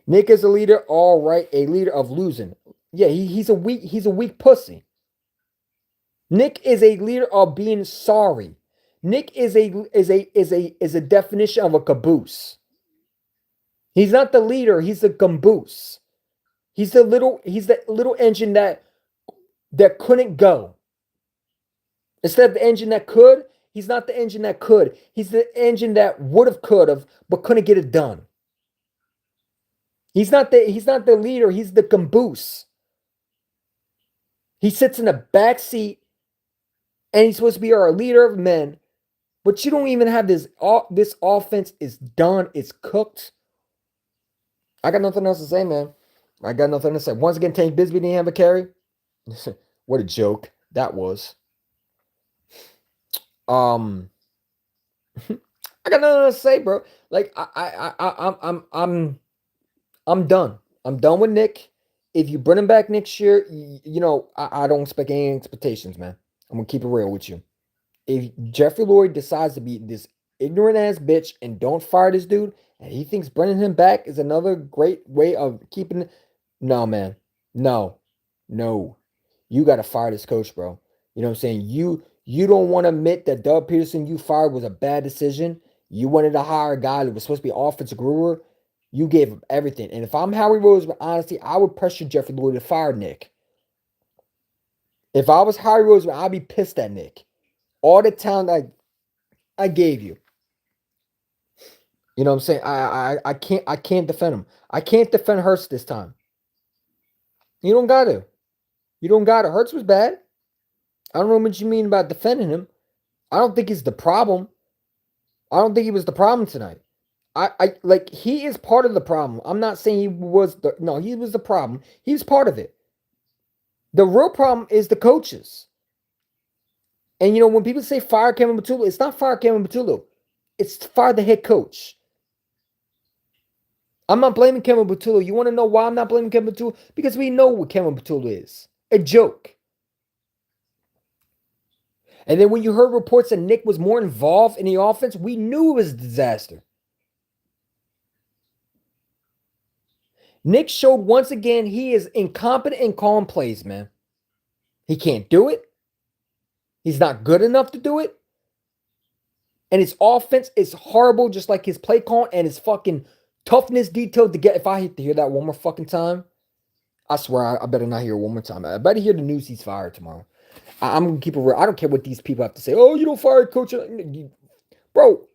Speaker 1: Nick is a leader, all right, a leader of losing. Yeah, he's a weak pussy. Nick is a leader of being sorry. Nick is a definition of a caboose. He's not the leader, he's the caboose. He's the little engine that couldn't go. Instead of the engine that could, he's not the engine that could. He's the engine that would have, could have, but couldn't get it done. He's not the leader, he's the caboose. He sits in the back seat and he's supposed to be our leader of men. But you don't even have this offense is done, it's cooked. I got nothing else to say, man. I got nothing to say. Once again, Tank Bigsby didn't have a carry. What a joke that was. Um, I got nothing to say, bro. Like I'm done. I'm done with Nick. If you bring him back next year, I don't expect any expectations, man. I'm gonna keep it real with you. If Jeffrey Lurie decides to be this ignorant ass bitch and don't fire this dude, and he thinks bringing him back is another great way of keeping, no, man, no, no, you got to fire this coach, bro. You know what I'm saying? You don't want to admit that Doug Peterson you fired was a bad decision. You wanted to hire a guy that was supposed to be offensive guru. You gave him everything. And if I'm Howie Roseman, honestly, I would pressure Jeffrey Lurie to fire Nick. If I was Howie Roseman, I'd be pissed at Nick. All the talent I gave you. You know what I'm saying? I can't defend him. I can't defend Hurts this time. You don't got to. You don't got to. Hurts was bad. I don't know what you mean about defending him. I don't think he's the problem. I don't think he was the problem tonight. I like he is part of the problem. I'm not saying he was the no, he was the problem. He's part of it. The real problem is the coaches. And when people say fire Kevin Patullo, it's not fire Kevin Patullo. It's fire the head coach. I'm not blaming Kevin Patullo. You want to know why I'm not blaming Kevin Patullo? Because we know what Kevin Patullo is. A joke. And then when you heard reports that Nick was more involved in the offense, we knew it was a disaster. Nick showed once again he is incompetent in calling plays, man. He can't do it. He's not good enough to do it. And his offense is horrible, just like his play calling and his fucking toughness detailed to get. If I hate to hear that one more fucking time, I swear I better not hear it one more time. I better hear the news he's fired tomorrow. I'm gonna keep it real. I don't care what these people have to say. Oh, you don't fire coach, bro.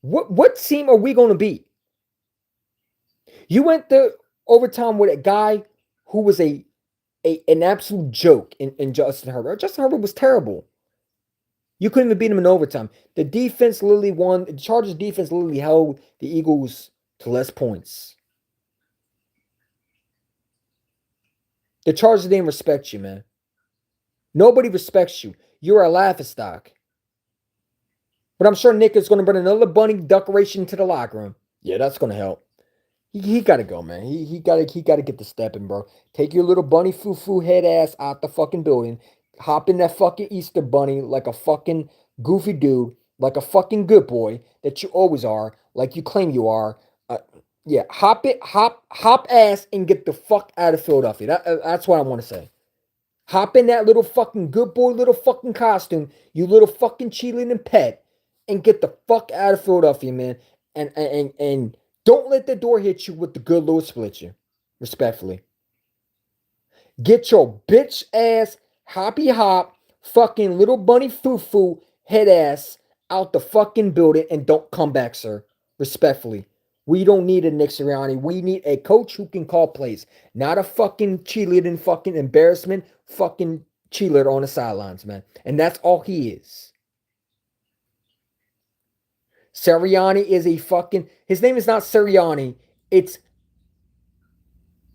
Speaker 1: What team are we gonna be? You went to overtime with a guy who was an absolute joke in Justin Herbert. Justin Herbert was terrible. You couldn't even beat him in overtime. The defense literally won. The Chargers defense literally held the Eagles to less points. The Chargers didn't respect you, man. Nobody respects you. You're a laughingstock. But I'm sure Nick is going to bring another bunny decoration to the locker room. Yeah, that's going to help. He got to go, man. He got to get the stepping, bro. Take your little bunny foo-foo head ass out the fucking building. Hop in that fucking Easter bunny like a fucking goofy dude, like a fucking good boy that you always are, like you claim you are. Yeah, hop ass and get the fuck out of Philadelphia. That's what I want to say. Hop in that little fucking good boy little fucking costume, you little fucking cheerleading pet, and get the fuck out of Philadelphia, man. And don't let the door hit you with the good Lord split you. Respectfully. Get your bitch ass hoppy hop fucking little bunny foo-foo head ass out the fucking building and don't come back, sir. Respectfully. We don't need a Nick Sirianni. We need a coach who can call plays. Not a fucking cheerleading fucking embarrassment fucking cheerleader on the sidelines, man. And that's all he is. Sirianni is a fucking... His name is not Sirianni. It's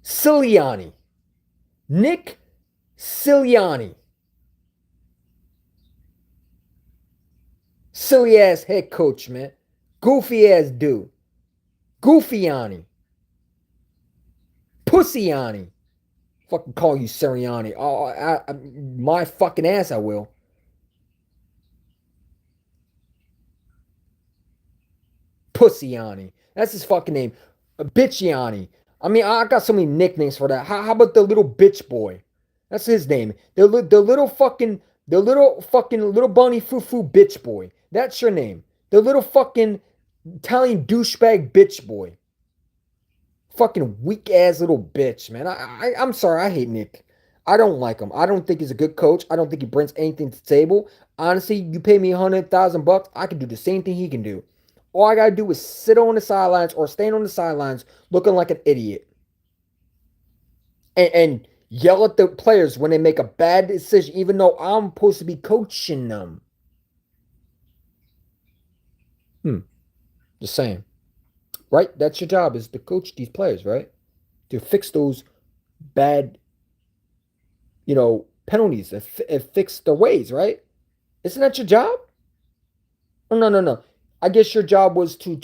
Speaker 1: Sirianni. Nick Sirianni. Silly ass head coach, man. Goofy ass dude. Goofiani. Pussyiani. Fucking call you Sirianni. Oh, my fucking ass I will. Pussyiani. That's his fucking name. Bitchiani. I mean, I got so many nicknames for that. How about the little bitch boy? That's his name. The little fucking little bunny foo-foo bitch boy. That's your name. The little fucking Italian douchebag bitch boy. Fucking weak ass little bitch, man. I'm sorry. I hate Nick. I don't like him. I don't think he's a good coach. I don't think he brings anything to the table. Honestly, you pay me $100,000, I can do the same thing he can do. All I gotta do is sit on the sidelines or stand on the sidelines looking like an idiot. And yell at the players when they make a bad decision, even though I'm supposed to be coaching them. Just saying. Right? That's your job, is to coach these players, right? To fix those bad, penalties and fix the ways, right? Isn't that your job? Oh, no, no, no. I guess your job was to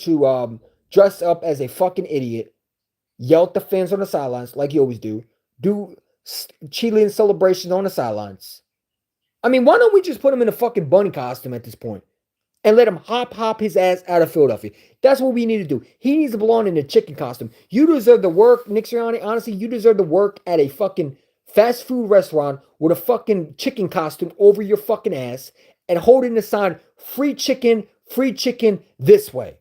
Speaker 1: dress up as a fucking idiot, yell at the fans on the sidelines like you always do cheerleading celebrations on the sidelines. I mean, why don't we just put him in a fucking bunny costume at this point and let him hop his ass out of Philadelphia? That's what we need to do. He needs to belong in a chicken costume. You deserve to work, Nick Sirianni. Honestly, you deserve to work at a fucking fast food restaurant with a fucking chicken costume over your fucking ass and holding the sign, free chicken this way.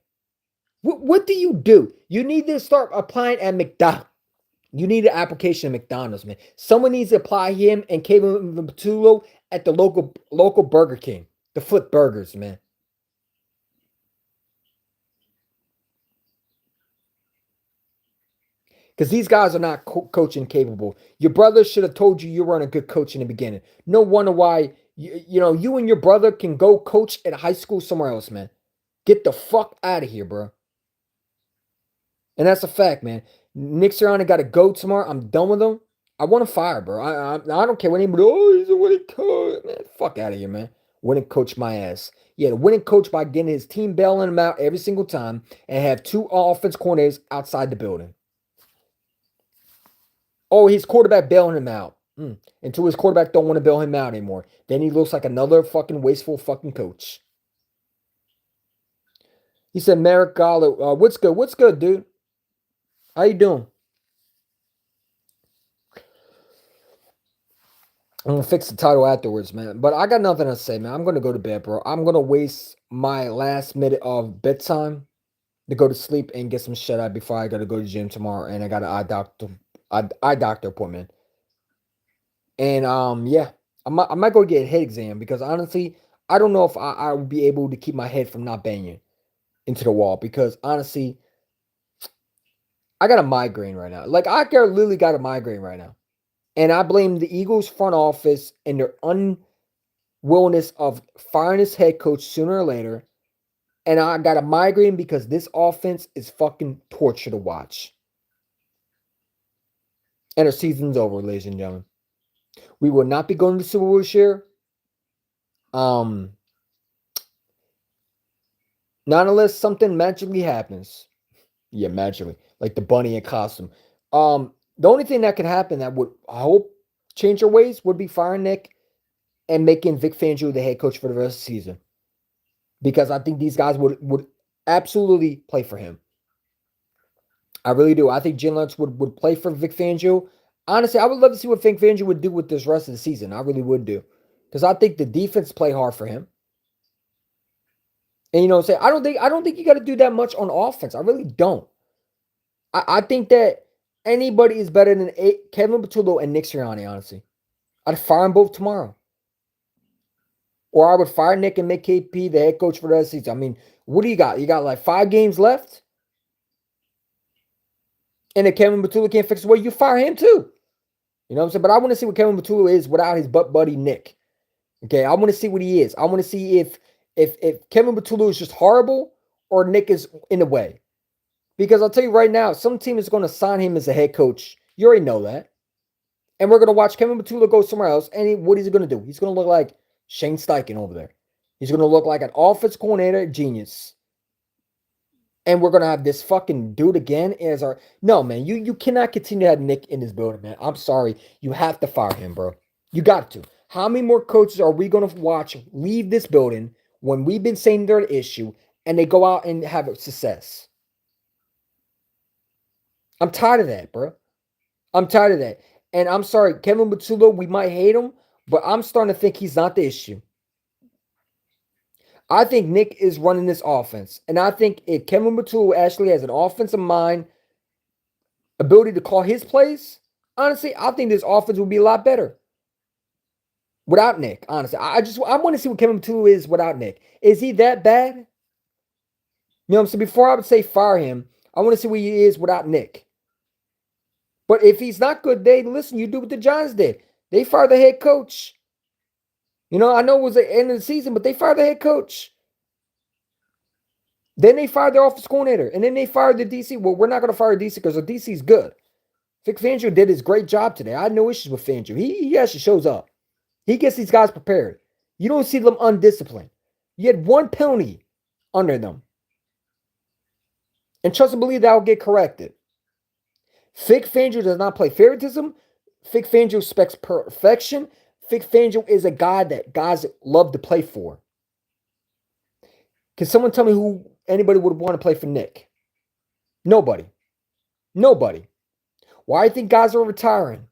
Speaker 1: What do? You need to start applying at McDonald's. You need an application at McDonald's, man. Someone needs to apply him and Kevin Patullo at the local Burger King. The Flip Burgers, man. Because these guys are not coaching capable. Your brother should have told you weren't a good coach in the beginning. No wonder why you and your brother can go coach at high school somewhere else, man. Get the fuck out of here, bro. And that's a fact, man. Nick Sirianni got to go tomorrow. I'm done with him. I want to fire, bro. I don't care what anybody. Oh, he's a winning coach, man. Fuck out of here, man. Winning coach my ass. Yeah, the winning coach by getting his team bailing him out every single time and have two offense coordinators outside the building. Oh, his quarterback bailing him out. Until his quarterback don't want to bail him out anymore. Then he looks like another fucking wasteful fucking coach. He said, Merrick Gallo, what's good? What's good, dude? How you doing? I'm gonna fix the title afterwards, man. But I got nothing to say, man. I'm gonna go to bed, bro. I'm gonna waste my last minute of bedtime to go to sleep and get some shut eye before I gotta go to the gym tomorrow, and I got an eye doctor appointment. And yeah, I might go get a head exam because honestly, I don't know if I would be able to keep my head from not banging into the wall because honestly, I got a migraine right now. Like I literally got a migraine right now. And I blame the Eagles front office and their unwillingness of firing his head coach sooner or later. And I got a migraine because this offense is fucking torture to watch. And our season's over, ladies and gentlemen. We will not be going to the Super Bowl this year. Not unless something magically happens. Yeah, magically. Like the bunny in costume. The only thing that could happen that would, I hope, change our ways would be firing Nick and making Vic Fangio the head coach for the rest of the season. Because I think these guys would absolutely play for him. I really do. I think Jalen Hurts would play for Vic Fangio. Honestly, I would love to see what Vic Fangio would do with this rest of the season. I really would do. Because I think the defense play hard for him. And I don't think you got to do that much on offense. I really don't. I think that anybody is better than Kevin Patullo and Nick Sirianni, honestly. I'd fire them both tomorrow. Or I would fire Nick and make KP the head coach for the rest of the season. I mean, what do you got? You got like 5 games left? And if Kevin Patullo can't fix the way, you fire him too. You know what I'm saying? But I want to see what Kevin Patullo is without his butt buddy Nick. Okay, I want to see what he is. I want to see if Kevin Patullo is just horrible or Nick is in the way. Because I'll tell you right now, some team is going to sign him as a head coach. You already know that. And we're going to watch Kevin Patullo go somewhere else. And what is he going to do? He's going to look like Shane Steichen over there. He's going to look like an offense coordinator genius. And we're going to have this fucking dude again as our... No, man. You cannot continue to have Nick in this building, man. I'm sorry. You have to fire him, bro. You got to. How many more coaches are we going to watch leave this building when we've been saying they're an issue and they go out and have success? I'm tired of that, bro. I'm tired of that. And I'm sorry, Kevin Patullo, we might hate him, but I'm starting to think he's not the issue. I think Nick is running this offense. And I think if Kevin Patullo actually has an offensive mind, ability to call his plays, honestly, I think this offense would be a lot better. Without Nick, honestly. I want to see what Kevin Patullo is without Nick. Is he that bad? You know what I'm saying? Before I would say fire him, I want to see what he is without Nick. But if he's not good, listen, you do what the Giants did. They fired the head coach. I know it was the end of the season, but they fired the head coach. Then they fired their offense coordinator. And then they fired the DC. Well, we're not going to fire DC because the DC is good. Vic Fangio did his great job today. I had no issues with Fangio. He actually shows up. He gets these guys prepared. You don't see them undisciplined. You had one penalty under them. And trust and believe that will get corrected. Vic Fangio does not play favoritism. Vic Fangio expects perfection. Vic Fangio is a guy that guys love to play for. Can someone tell me who anybody would want to play for Nick? Nobody. Nobody. Why do you think guys are retiring?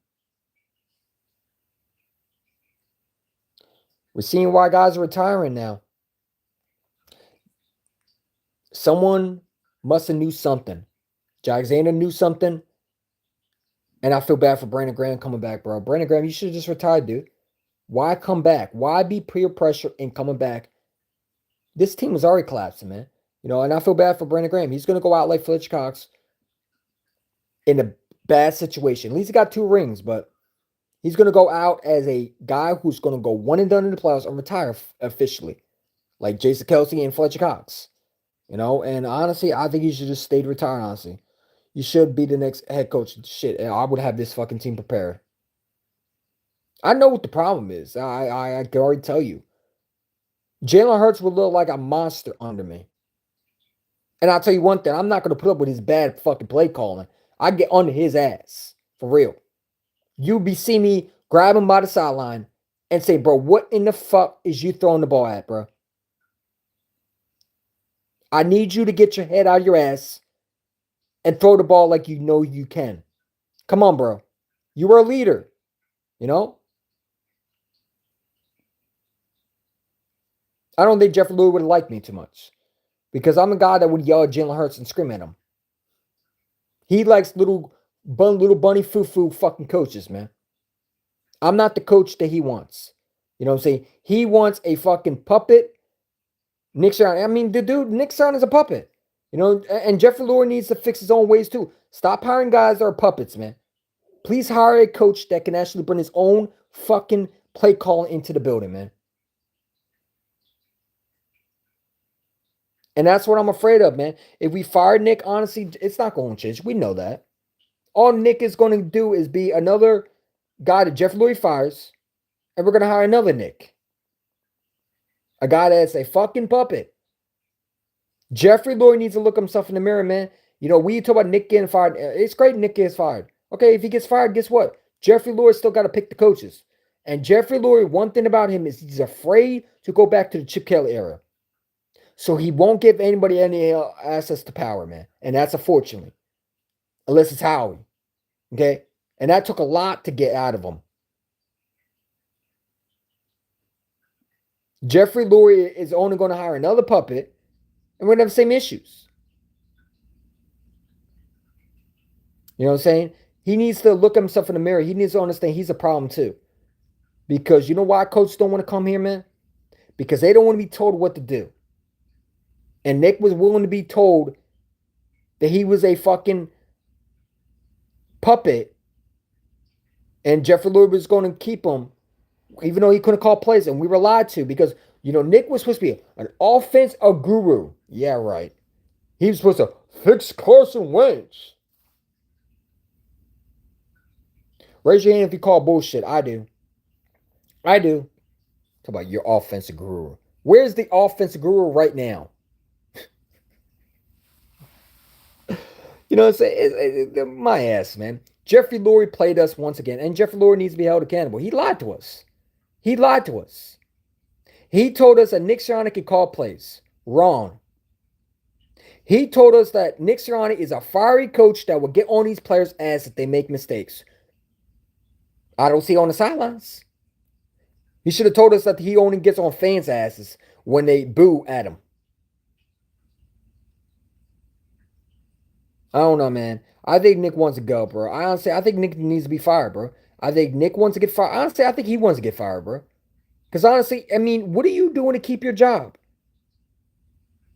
Speaker 1: We're seeing why guys are retiring now. Someone must have knew something. Jack Xander knew something. And I feel bad for Brandon Graham coming back, bro. Brandon Graham, you should have just retired, dude. Why come back? Why be peer pressure in coming back? This team was already collapsing, man. You know, and I feel bad for Brandon Graham. He's going to go out like Fletcher Cox in a bad situation. At least he got 2 rings, but he's going to go out as a guy who's going to go one and done in the playoffs and retire officially, like Jason Kelce and Fletcher Cox. You know, and honestly, I think he should just stay retired, honestly. You should be the next head coach. Shit, I would have this fucking team prepared. I know what the problem is. I can already tell you. Jalen Hurts would look like a monster under me. And I'll tell you one thing. I'm not going to put up with his bad fucking play calling. I get under his ass. For real. You be seeing me grab him by the sideline and say, bro, what in the fuck is you throwing the ball at, bro? I need you to get your head out of your ass and throw the ball like you know you can. Come on, bro. You were a leader. You know? I don't think Jeffrey Lurie would have liked me too much. Because I'm a guy that would yell at Jalen Hurts and scream at him. He likes little bunny foo-foo fucking coaches, man. I'm not the coach that he wants. You know what I'm saying? He wants a fucking puppet. Nick Sirianni. I mean, the dude, Nick Sirianni is a puppet. You know, and Jeffrey Lurie needs to fix his own ways too. Stop hiring guys that are puppets, man. Please hire a coach that can actually bring his own fucking play calling into the building, man. And that's what I'm afraid of, man. If we fire Nick, honestly, it's not going to change. We know that. All Nick is going to do is be another guy that Jeff Lurie fires, and we're going to hire another Nick. A guy that's a fucking puppet. Jeffrey Lurie needs to look himself in the mirror, man. You know, we talk about Nick getting fired. It's great Nick gets fired. Okay, if he gets fired, guess what? Jeffrey Lurie still got to pick the coaches. And Jeffrey Lurie, one thing about him is he's afraid to go back to the Chip Kelly era. So he won't give anybody any access to power, man. And that's unfortunately. Unless it's Howie. Okay? And that took a lot to get out of him. Jeffrey Lurie is only going to hire another puppet, and we're going to have the same issues. You know what I'm saying? He needs to look at himself in the mirror. He needs to understand he's a problem too. Because you know why coaches don't want to come here, man? Because they don't want to be told what to do. And Nick was willing to be told that he was a fucking puppet. And Jeffrey Lurie was going to keep him, even though he couldn't call plays. And we were lied to because, you know, Nick was supposed to be an offense guru. Yeah, right. He was supposed to fix Carson Wentz. Raise your hand if you call bullshit. I do. I do. Talk about your offensive guru. Where's the offensive guru right now? You know what I'm saying? My ass, man. Jeffrey Lurie played us once again, and Jeffrey Lurie needs to be held accountable. He lied to us. He lied to us. He told us that Nick Sirianni could call plays. Wrong. He told us that Nick Sirianni is a fiery coach that will get on these players' ass if they make mistakes. I don't see on the sidelines. He should have told us that he only gets on fans' asses when they boo at him. I don't know, man. I think Nick wants to go, bro. I think Nick needs to be fired, bro. I think Nick wants to get fired. Honestly, I think he wants to get fired, bro. Because honestly, I mean, what are you doing to keep your job?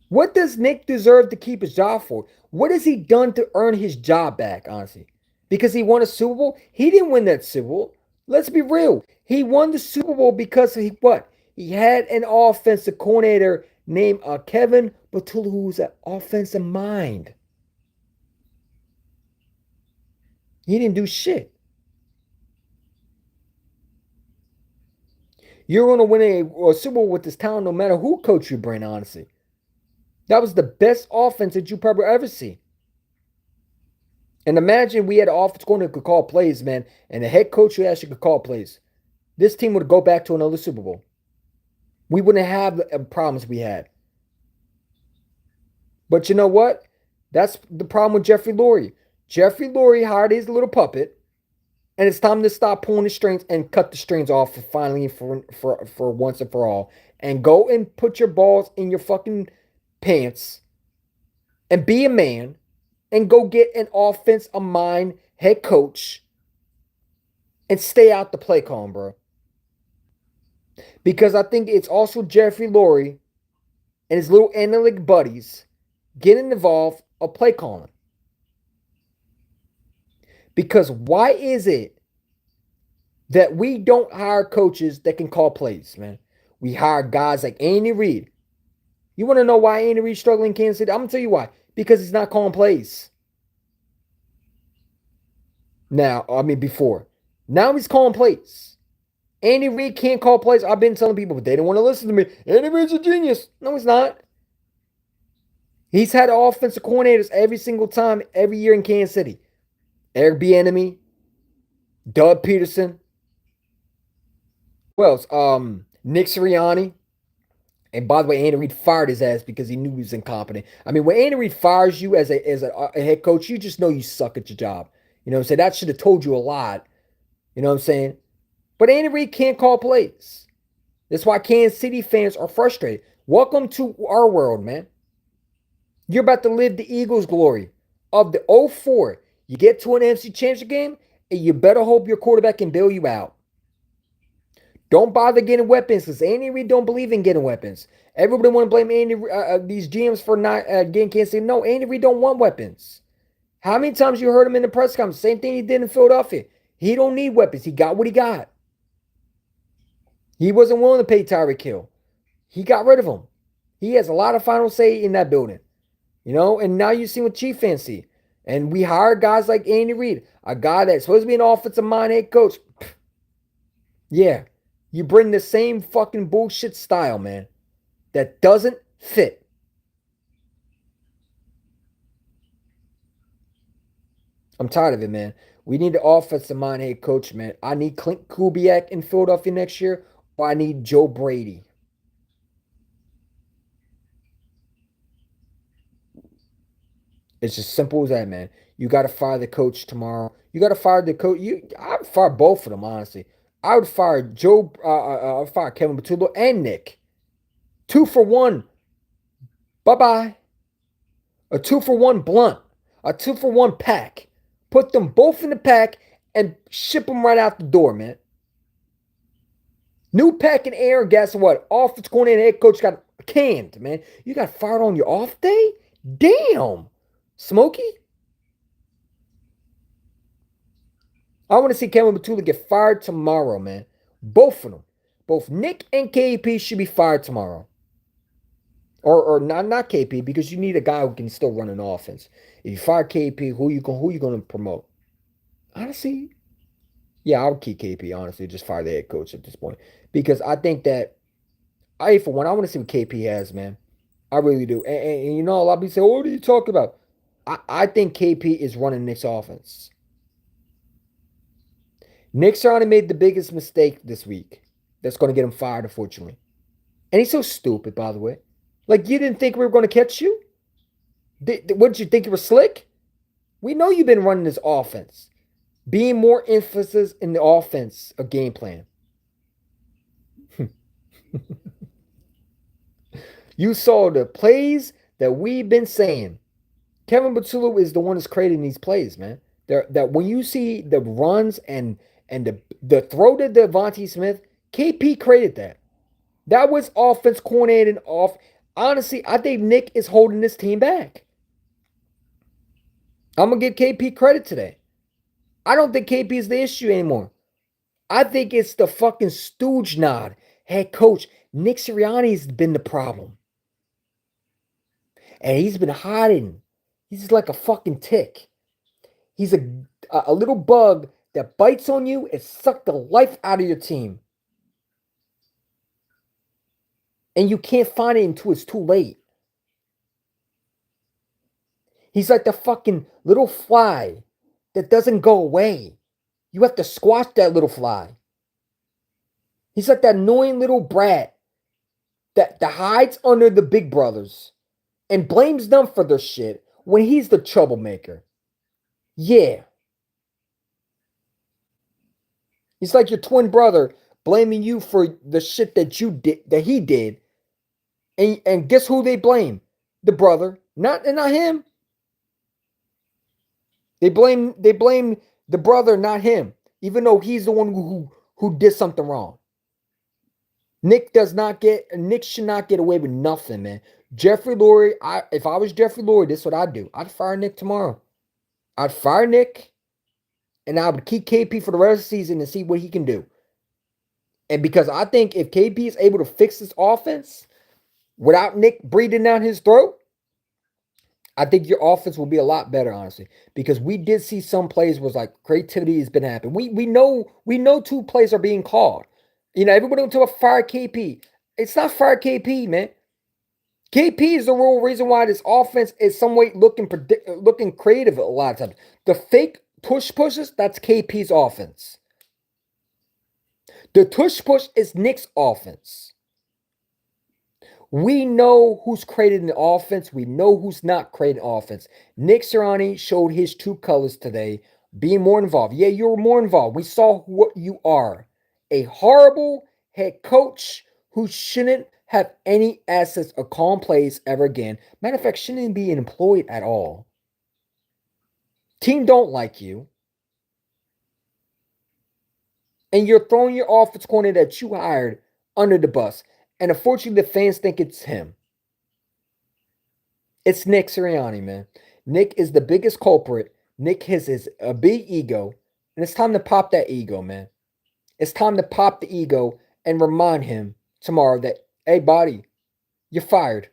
Speaker 1: What does Nick deserve to keep his job for? What has he done to earn his job back, honestly? Because he won a Super Bowl? He didn't win that Super Bowl. Let's be real. He won the Super Bowl because he what? He had an offensive coordinator named Kevin Batula, who's an offensive mind. He didn't do shit. You're going to win a Super Bowl with this talent no matter who coach you bring, honestly. That was the best offense that you probably ever see. And imagine we had an offense coordinator who could call plays, man, and a head coach who actually could call plays. This team would go back to another Super Bowl. We wouldn't have the problems we had. But you know what? That's the problem with Jeffrey Lurie. Jeffrey Lurie hired his little puppet, and it's time to stop pulling the strings and cut the strings off finally for once and for all. And go and put your balls in your fucking pants and be a man and go get an offense of mind head coach and stay out the play calling, bro. Because I think it's also Jeffrey Lurie and his little analytic buddies getting involved of play calling. Because why is it that we don't hire coaches that can call plays, man? We hire guys like Andy Reid. You want to know why Andy Reid's struggling in Kansas City? I'm going to tell you why. Because he's not calling plays. Before. Now he's calling plays. Andy Reid can't call plays. I've been telling people, but they don't want to listen to me. Andy Reid's a genius. No, he's not. He's had offensive coordinators every single time, every year in Kansas City. Eric Bieniemy, Doug Peterson. Who else? Nick Sirianni. And by the way, Andy Reid fired his ass because he knew he was incompetent. I mean, when Andy Reid fires you as a head coach, you just know you suck at your job. You know what I'm saying? That should have told you a lot. You know what I'm saying? But Andy Reid can't call plays. That's why Kansas City fans are frustrated. Welcome to our world, man. You're about to live the Eagles' glory of the 04. You get to an NFC Championship game, and you better hope your quarterback can bail you out. Don't bother getting weapons because Andy Reid don't believe in getting weapons. Everybody want to blame these GMs for not getting Kansas City. No, Andy Reid don't want weapons. How many times you heard him in the press conference? Same thing he did in Philadelphia. He don't need weapons. He got what he got. He wasn't willing to pay Tyreek Hill. He got rid of him. He has a lot of final say in that building. You know, and now you see what Chief fans see. And we hire guys like Andy Reid, a guy that's supposed to be an offensive mind head coach. Yeah, you bring the same fucking bullshit style, man, that doesn't fit. I'm tired of it, man. We need an offensive mind head coach, man. I need Clint Kubiak in Philadelphia next year, or I need Joe Brady. It's as simple as that, man. You got to fire the coach tomorrow. You got to fire the coach. I'd fire both of them, honestly. I would fire I'd fire Kevin Patullo and Nick. 2 for 1. Bye-bye. A 2 for 1 blunt. A 2 for 1 pack. Put them both in the pack and ship them right out the door, man. New pack and air, guess what? Offense coordinator and head coach got canned, man. You got fired on your off day? Damn. Smokey? I want to see Kevin Patullo get fired tomorrow, man. Both of them. Both Nick and KP should be fired tomorrow. Or not KP, because you need a guy who can still run an offense. If you fire KP, who you going to promote? Honestly, yeah, I would keep KP, honestly. Just fire the head coach at this point. Because I think that, for one, I want to see what KP has, man. I really do. And you know, a lot of people say, what are you talking about? I think KP is running Nick's offense. Nick Sirianni made the biggest mistake this week. That's going to get him fired, unfortunately. And he's so stupid, by the way. Like, you didn't think we were going to catch you? What did you think you were slick? We know you've been running this offense. Being more emphasis in the offense, a game plan. You saw the plays that we've been saying. Kevin Patullo is the one that's creating these plays, man. That when you see the runs and the throw to Devontae Smith, KP created that. That was offense coordinated off. Honestly, I think Nick is holding this team back. I'm going to give KP credit today. I don't think KP is the issue anymore. I think it's the fucking stooge nod head coach. Nick Sirianni has been the problem. And he's been hiding. He's like a fucking tick. He's a little bug that bites on you and sucks the life out of your team. And you can't find it until it's too late. He's like the fucking little fly that doesn't go away. You have to squash that little fly. He's like that annoying little brat that hides under the big brothers and blames them for their shit when he's the troublemaker. Yeah. He's like your twin brother blaming you for the shit that you did, that he did. And guess who they blame? The brother, not him. They blame the brother, not him, even though he's the one who did something wrong. Nick should not get away with nothing, man. Jeffrey Lurie, if I was Jeffrey Lurie, this is what I'd do. I'd fire Nick tomorrow. I'd fire Nick, and I would keep KP for the rest of the season and see what he can do. And because I think if KP is able to fix this offense without Nick breathing down his throat, I think your offense will be a lot better, honestly. Because we did see some plays was like creativity has been happening. We know 2 plays are being called. You know, everybody will talk about fire KP. It's not fire KP, man. KP is the real reason why this offense is some way looking creative a lot of times. The fake pushes, that's KP's offense. The push is Nick's offense. We know who's created an offense. We know who's not creating offense. Nick Sirianni showed his true colors today, being more involved. Yeah, you were more involved. We saw what you are. A horrible head coach who shouldn't have any assets or calm plays ever again. Matter of fact, shouldn't be employed at all. Team don't like you. And you're throwing your offense coordinator that you hired under the bus. And unfortunately, the fans think it's him. It's Nick Sirianni, man. Nick is the biggest culprit. Nick has a big ego. And it's time to pop that ego, man. It's time to pop the ego and remind him tomorrow that, hey, buddy, you're fired.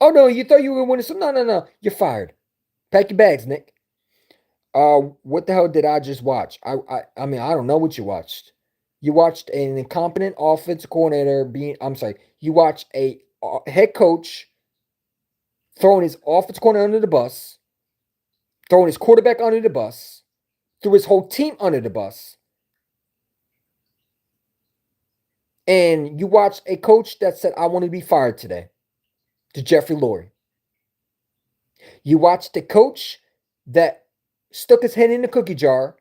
Speaker 1: Oh, no, you thought you were winning. So no. You're fired. Pack your bags, Nick. What the hell did I just watch? I mean, I don't know what you watched. You watched an incompetent offensive coordinator you watched a head coach throwing his offensive coordinator under the bus, throwing his quarterback under the bus, threw his whole team under the bus. And you watched a coach that said, I want to be fired today, to Jeffrey Lurie. You watched a coach that stuck his head in the cookie jar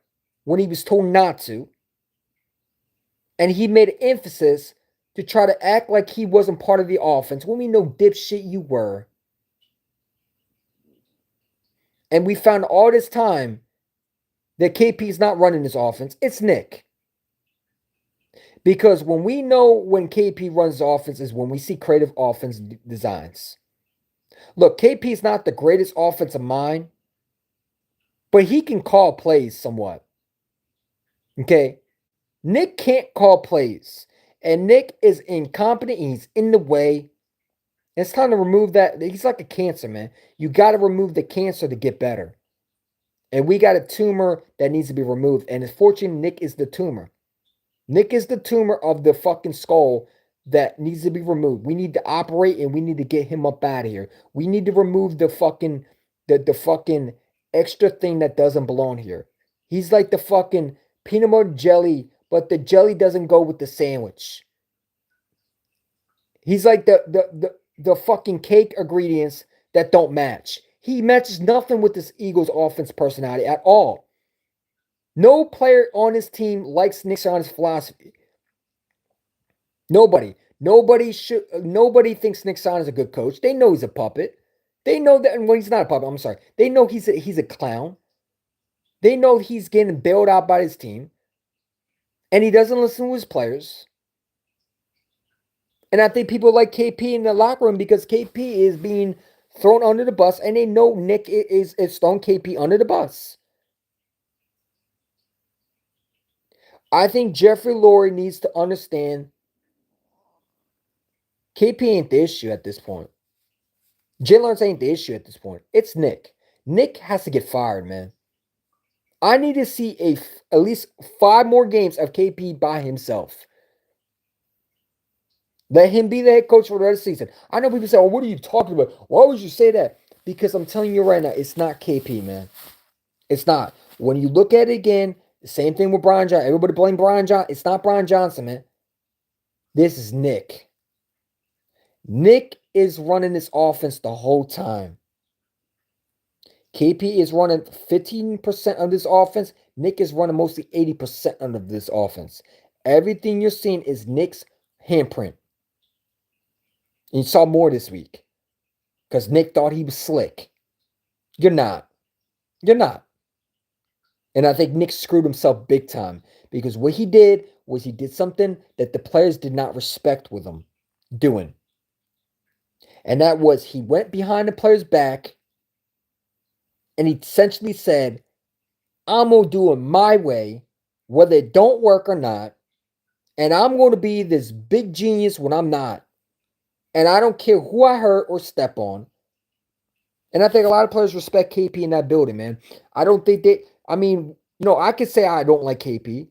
Speaker 1: when he was told not to. And he made an emphasis to try to act like he wasn't part of the offense when we know dipshit you were. And we found all this time that KP's not running this offense. It's Nick. Because when we know when KP runs the offense is when we see creative offense designs. Look, KP's not the greatest offensive mind, but he can call plays somewhat. Okay? Nick can't call plays. And Nick is incompetent. He's in the way. It's time to remove that. He's like a cancer, man. You got to remove the cancer to get better. And we got a tumor that needs to be removed. And unfortunately, Nick is the tumor. Nick is the tumor of the fucking skull that needs to be removed. We need to operate and we need to get him up out of here. We need to remove the fucking extra thing that doesn't belong here. He's like the fucking peanut butter jelly, but the jelly doesn't go with the sandwich. He's like the fucking cake ingredients that don't match. He matches nothing with this Eagles offense personality at all. No player on his team likes Nick Sirianni's philosophy. Nobody. Nobody thinks Nick Sirianni is a good coach. They know he's a puppet. They know that, and when he's not a puppet, I'm sorry. They know he's a clown. They know he's getting bailed out by his team. And he doesn't listen to his players. And I think people like KP in the locker room because KP is being thrown under the bus, and they know Nick is throwing KP under the bus. I think Jeffrey Lurie needs to understand KP ain't the issue at this point. Jalen Hurts ain't the issue at this point. It's Nick. Nick has to get fired, man. I need to see at least 5 more games of KP by himself. Let him be the head coach for the rest of the season. I know people say, oh, what are you talking about? Why would you say that? Because I'm telling you right now, it's not KP, man. It's not. When you look at it again, the same thing with Brian Johnson. Everybody blame Brian Johnson. It's not Brian Johnson, man. This is Nick. Nick is running this offense the whole time. KP is running 15% of this offense. Nick is running mostly 80% of this offense. Everything you're seeing is Nick's handprint. And you saw more this week because Nick thought he was slick. You're not. You're not. And I think Nick screwed himself big time because what he did was he did something that the players did not respect with him doing. And that was he went behind the player's back and he essentially said, I'm going to do it my way, whether it don't work or not. And I'm going to be this big genius when I'm not. And I don't care who I hurt or step on. And I think a lot of players respect KP in that building, man. I don't think they, I mean, I could say I don't like KP,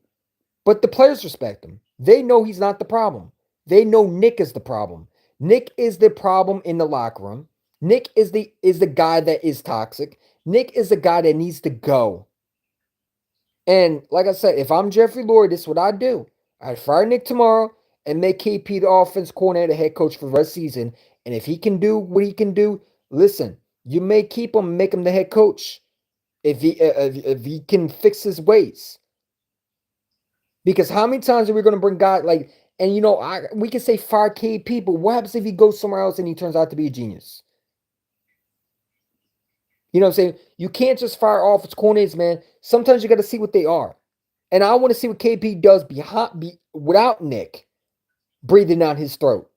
Speaker 1: but the players respect him. They know he's not the problem. They know Nick is the problem. Nick is the problem in the locker room. Nick is the guy that is toxic. Nick is the guy that needs to go. And like I said, if I'm Jeffrey Lurie, this is what I'd do. I'd fire Nick tomorrow and make KP the offense coordinator, head coach for the rest of the season. And if he can do what he can do, listen, you may keep him and make him the head coach if he can fix his ways. Because how many times are we going to bring guys like, and we can say fire KP, but what happens if he goes somewhere else and he turns out to be a genius? You know what I'm saying? You can't just fire offense coordinators, man. Sometimes you got to see what they are. And I want to see what KP does without Nick breathing down his throat.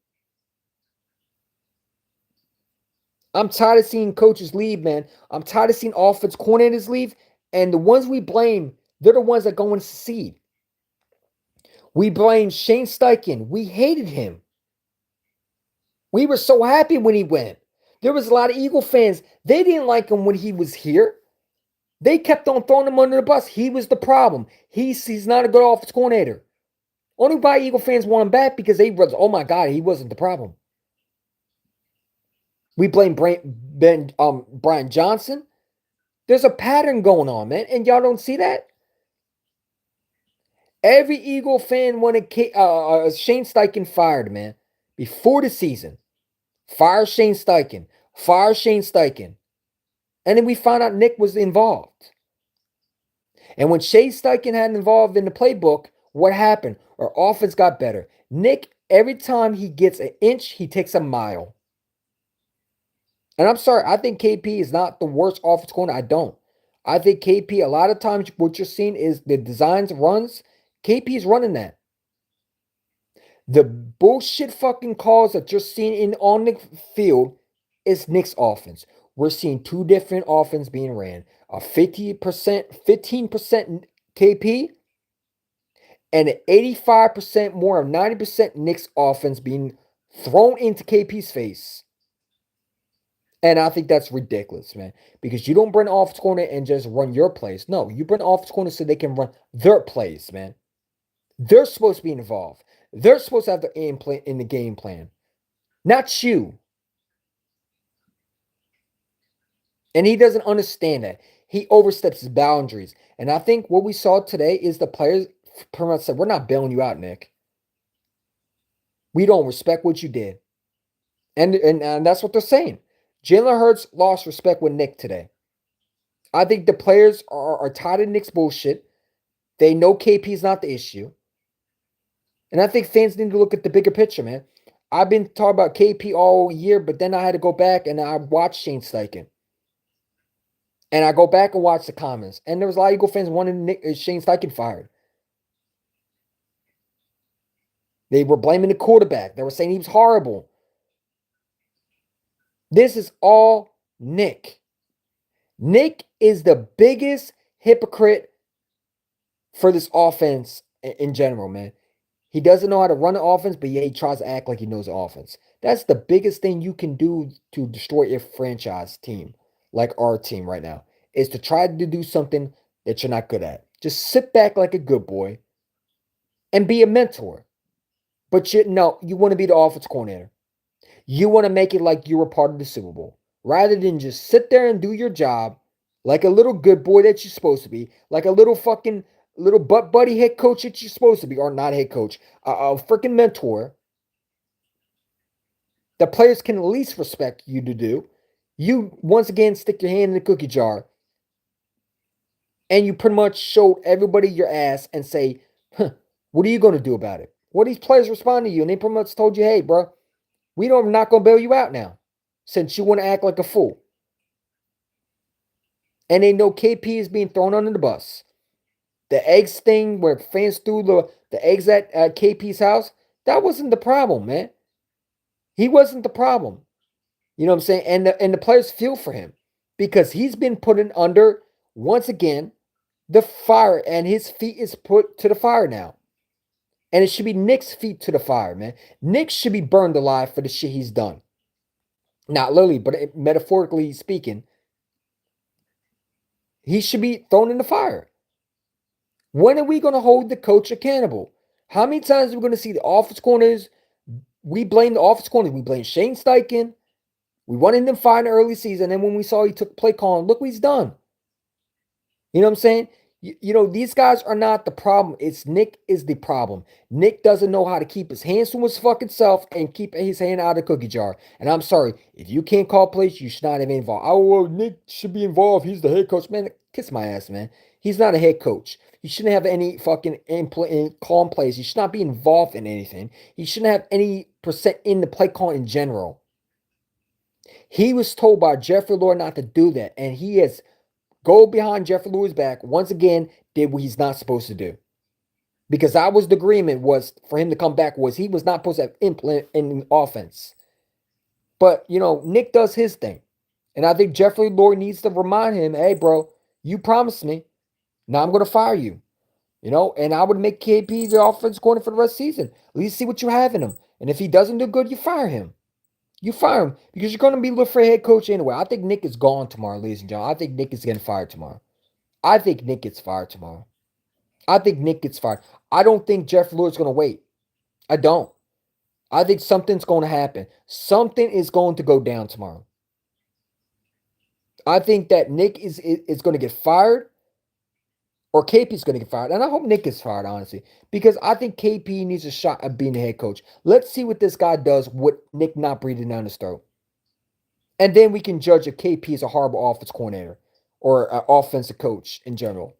Speaker 1: I'm tired of seeing coaches leave, man. I'm tired of seeing offense coordinators leave. And the ones we blame, they're the ones that go and succeed. We blame Shane Steichen. We hated him. We were so happy when he went. There was a lot of Eagle fans. They didn't like him when he was here. They kept on throwing him under the bus. He was the problem. He's not a good offense coordinator. Only why Eagle fans want him back because they was, oh my God, he wasn't the problem. We blame Brian Johnson. There's a pattern going on, man, and y'all don't see that. Every Eagle fan wanted Shane Steichen fired, man, before the season. Fire Shane Steichen. Fire Shane Steichen. And then we found out Nick was involved. And when Shane Steichen had involved in the playbook, what happened? Our offense got better. Nick, every time he gets an inch, he takes a mile. And I'm sorry, I think KP is not the worst offense coordinator. I don't. I think KP, a lot of times what you're seeing is the designs runs. KP is running that. The bullshit fucking calls that you're seeing on the field is Nick's offense. We're seeing two different offenses being ran. A 15% KP and an 85% more of 90% Nick's offense being thrown into KP's face. And I think that's ridiculous, man. Because you don't bring an offense corner and just run your plays. No, you bring an offense corner so they can run their plays, man. They're supposed to be involved. They're supposed to have their aim plan in the game plan. Not you. And he doesn't understand that. He oversteps his boundaries. And I think what we saw today is the players pretty much said, we're not bailing you out, Nick. We don't respect what you did. And that's what they're saying. Jalen Hurts lost respect with Nick today. I think the players are tired of Nick's bullshit. They know KP is not the issue. And I think fans need to look at the bigger picture, man. I've been talking about KP all year, but then I had to go back and I watched Shane Steichen. And I go back and watch the comments. And there was a lot of Eagle fans wanting Shane Steichen fired. They were blaming the quarterback. They were saying he was horrible. This is all Nick. Nick is the biggest hypocrite for this offense in general, man. He doesn't know how to run an offense, but yeah, he tries to act like he knows the offense. That's the biggest thing you can do to destroy your franchise team, like our team right now, is to try to do something that you're not good at. Just sit back like a good boy and be a mentor. But you want to be the offense coordinator. You want to make it like you were part of the Super Bowl. rather than just sit there and do your job like a little good boy that you're supposed to be, like a little fucking little butt buddy head coach that you're supposed to be, or not head coach, a freaking mentor. The players can at least respect you to do. You once again stick your hand in the cookie jar and you pretty much showed everybody your ass and say, huh, what are you going to do about it? What these players respond to you and they pretty much told you, hey, bro, we're not going to bail you out now since you want to act like a fool. And they know KP is being thrown under the bus. The eggs thing where fans threw the eggs at KP's house, that wasn't the problem, man. He wasn't the problem. You know what I'm saying? And the players feel for him because he's been put in under, once again, the fire, and his feet is put to the fire now. And it should be Nick's feet to the fire, man. Nick should be burned alive for the shit he's done. Not literally, but metaphorically speaking, he should be thrown in the fire. When are we going to hold the coach accountable? How many times are we going to see the office corners? We blame the office corners. We blame Shane Steichen. We wanted him fired in the early season. And when we saw he took play calling, look what he's done. You know what I'm saying? These guys are not the problem. It's Nick is the problem. Nick doesn't know how to keep his hands to his fucking self and keep his hand out of the cookie jar. And I'm sorry, if you can't call plays, you should not have been involved. Oh, well, Nick should be involved. He's the head coach. Man, kiss my ass, man. He's not a head coach. He shouldn't have any fucking calling plays. He should not be involved in anything. He shouldn't have any percent in the play call in general. He was told by Jeffrey Lurie not to do that, and he has go behind Jeffrey Lurie's back, once again, did what he's not supposed to do. Because that was the agreement, was for him to come back, was he was not supposed to have implement in the offense. But, Nick does his thing. And I think Jeffrey Lurie needs to remind him, hey, bro, you promised me. Now I'm going to fire you. And I would make KP the offense coordinator for the rest of the season. At least see what you have in him. And if he doesn't do good, you fire him. You fire him because you're going to be looking for a head coach anyway. I think Nick is gone tomorrow, ladies and gentlemen. I think Nick is getting fired tomorrow. I think Nick gets fired tomorrow. I think Nick gets fired. I don't think Jeff Lurie's going to wait. I don't. I think something's going to happen. Something is going to go down tomorrow. I think that Nick is going to get fired or KP's going to get fired. And I hope Nick gets fired, honestly, because I think KP needs a shot at being the head coach. Let's see what this guy does with Nick not breathing down his throat. And then we can judge if KP is a horrible offense coordinator or an offensive coach in general.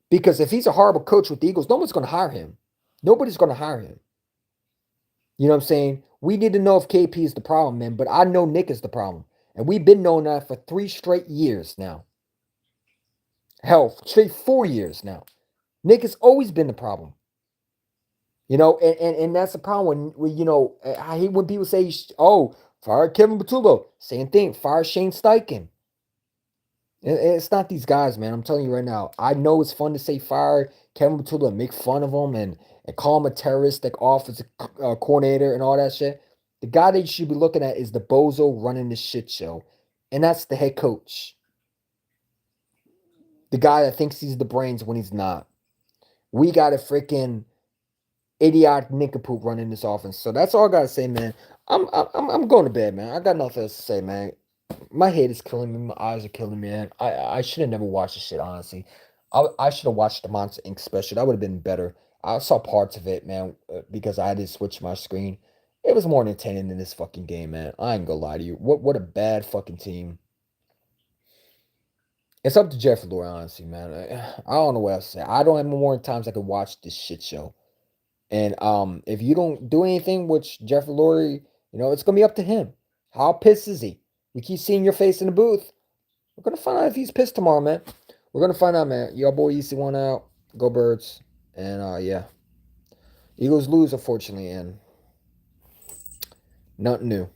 Speaker 1: Because if he's a horrible coach with the Eagles, no one's going to hire him. Nobody's going to hire him. You know what I'm saying? We need to know if KP is the problem, man. But I know Nick is the problem. And we've been knowing that for 3 straight years now. Hell, straight 4 years now. Nick has always been the problem. And that's the problem when I hate when people say, oh, fire Kevin Patullo. Same thing. Fire Shane Steichen. It's not these guys, man. I'm telling you right now. I know it's fun to say fire Kevin Patullo and make fun of him and call him a terroristic offensive coordinator and all that shit. The guy that you should be looking at is the bozo running this shit show. And that's the head coach. The guy that thinks he's the brains when he's not. We got a freaking idiotic nincompoop running this offense. So that's all I gotta say, man. I'm going to bed, man. I got nothing else to say, man. My head is killing me. My eyes are killing me, man. I should have never watched this shit, honestly. I should have watched the Monster Inc. special. That would have been better. I saw parts of it, man, because I had to switch my screen. It was more entertaining than this fucking game, man. I ain't gonna lie to you. What a bad fucking team. It's up to Jeff Lurie, honestly, man. I don't know what else to say. I don't have more times I could watch this shit show. And if you don't do anything, which Jeff Lurie, it's gonna be up to him. How pissed is he? We keep seeing your face in the booth. We're gonna find out if he's pissed tomorrow, man. We're gonna find out, man. Your boy EC1 out. Go Birds. And yeah. Eagles lose, unfortunately, and nothing new.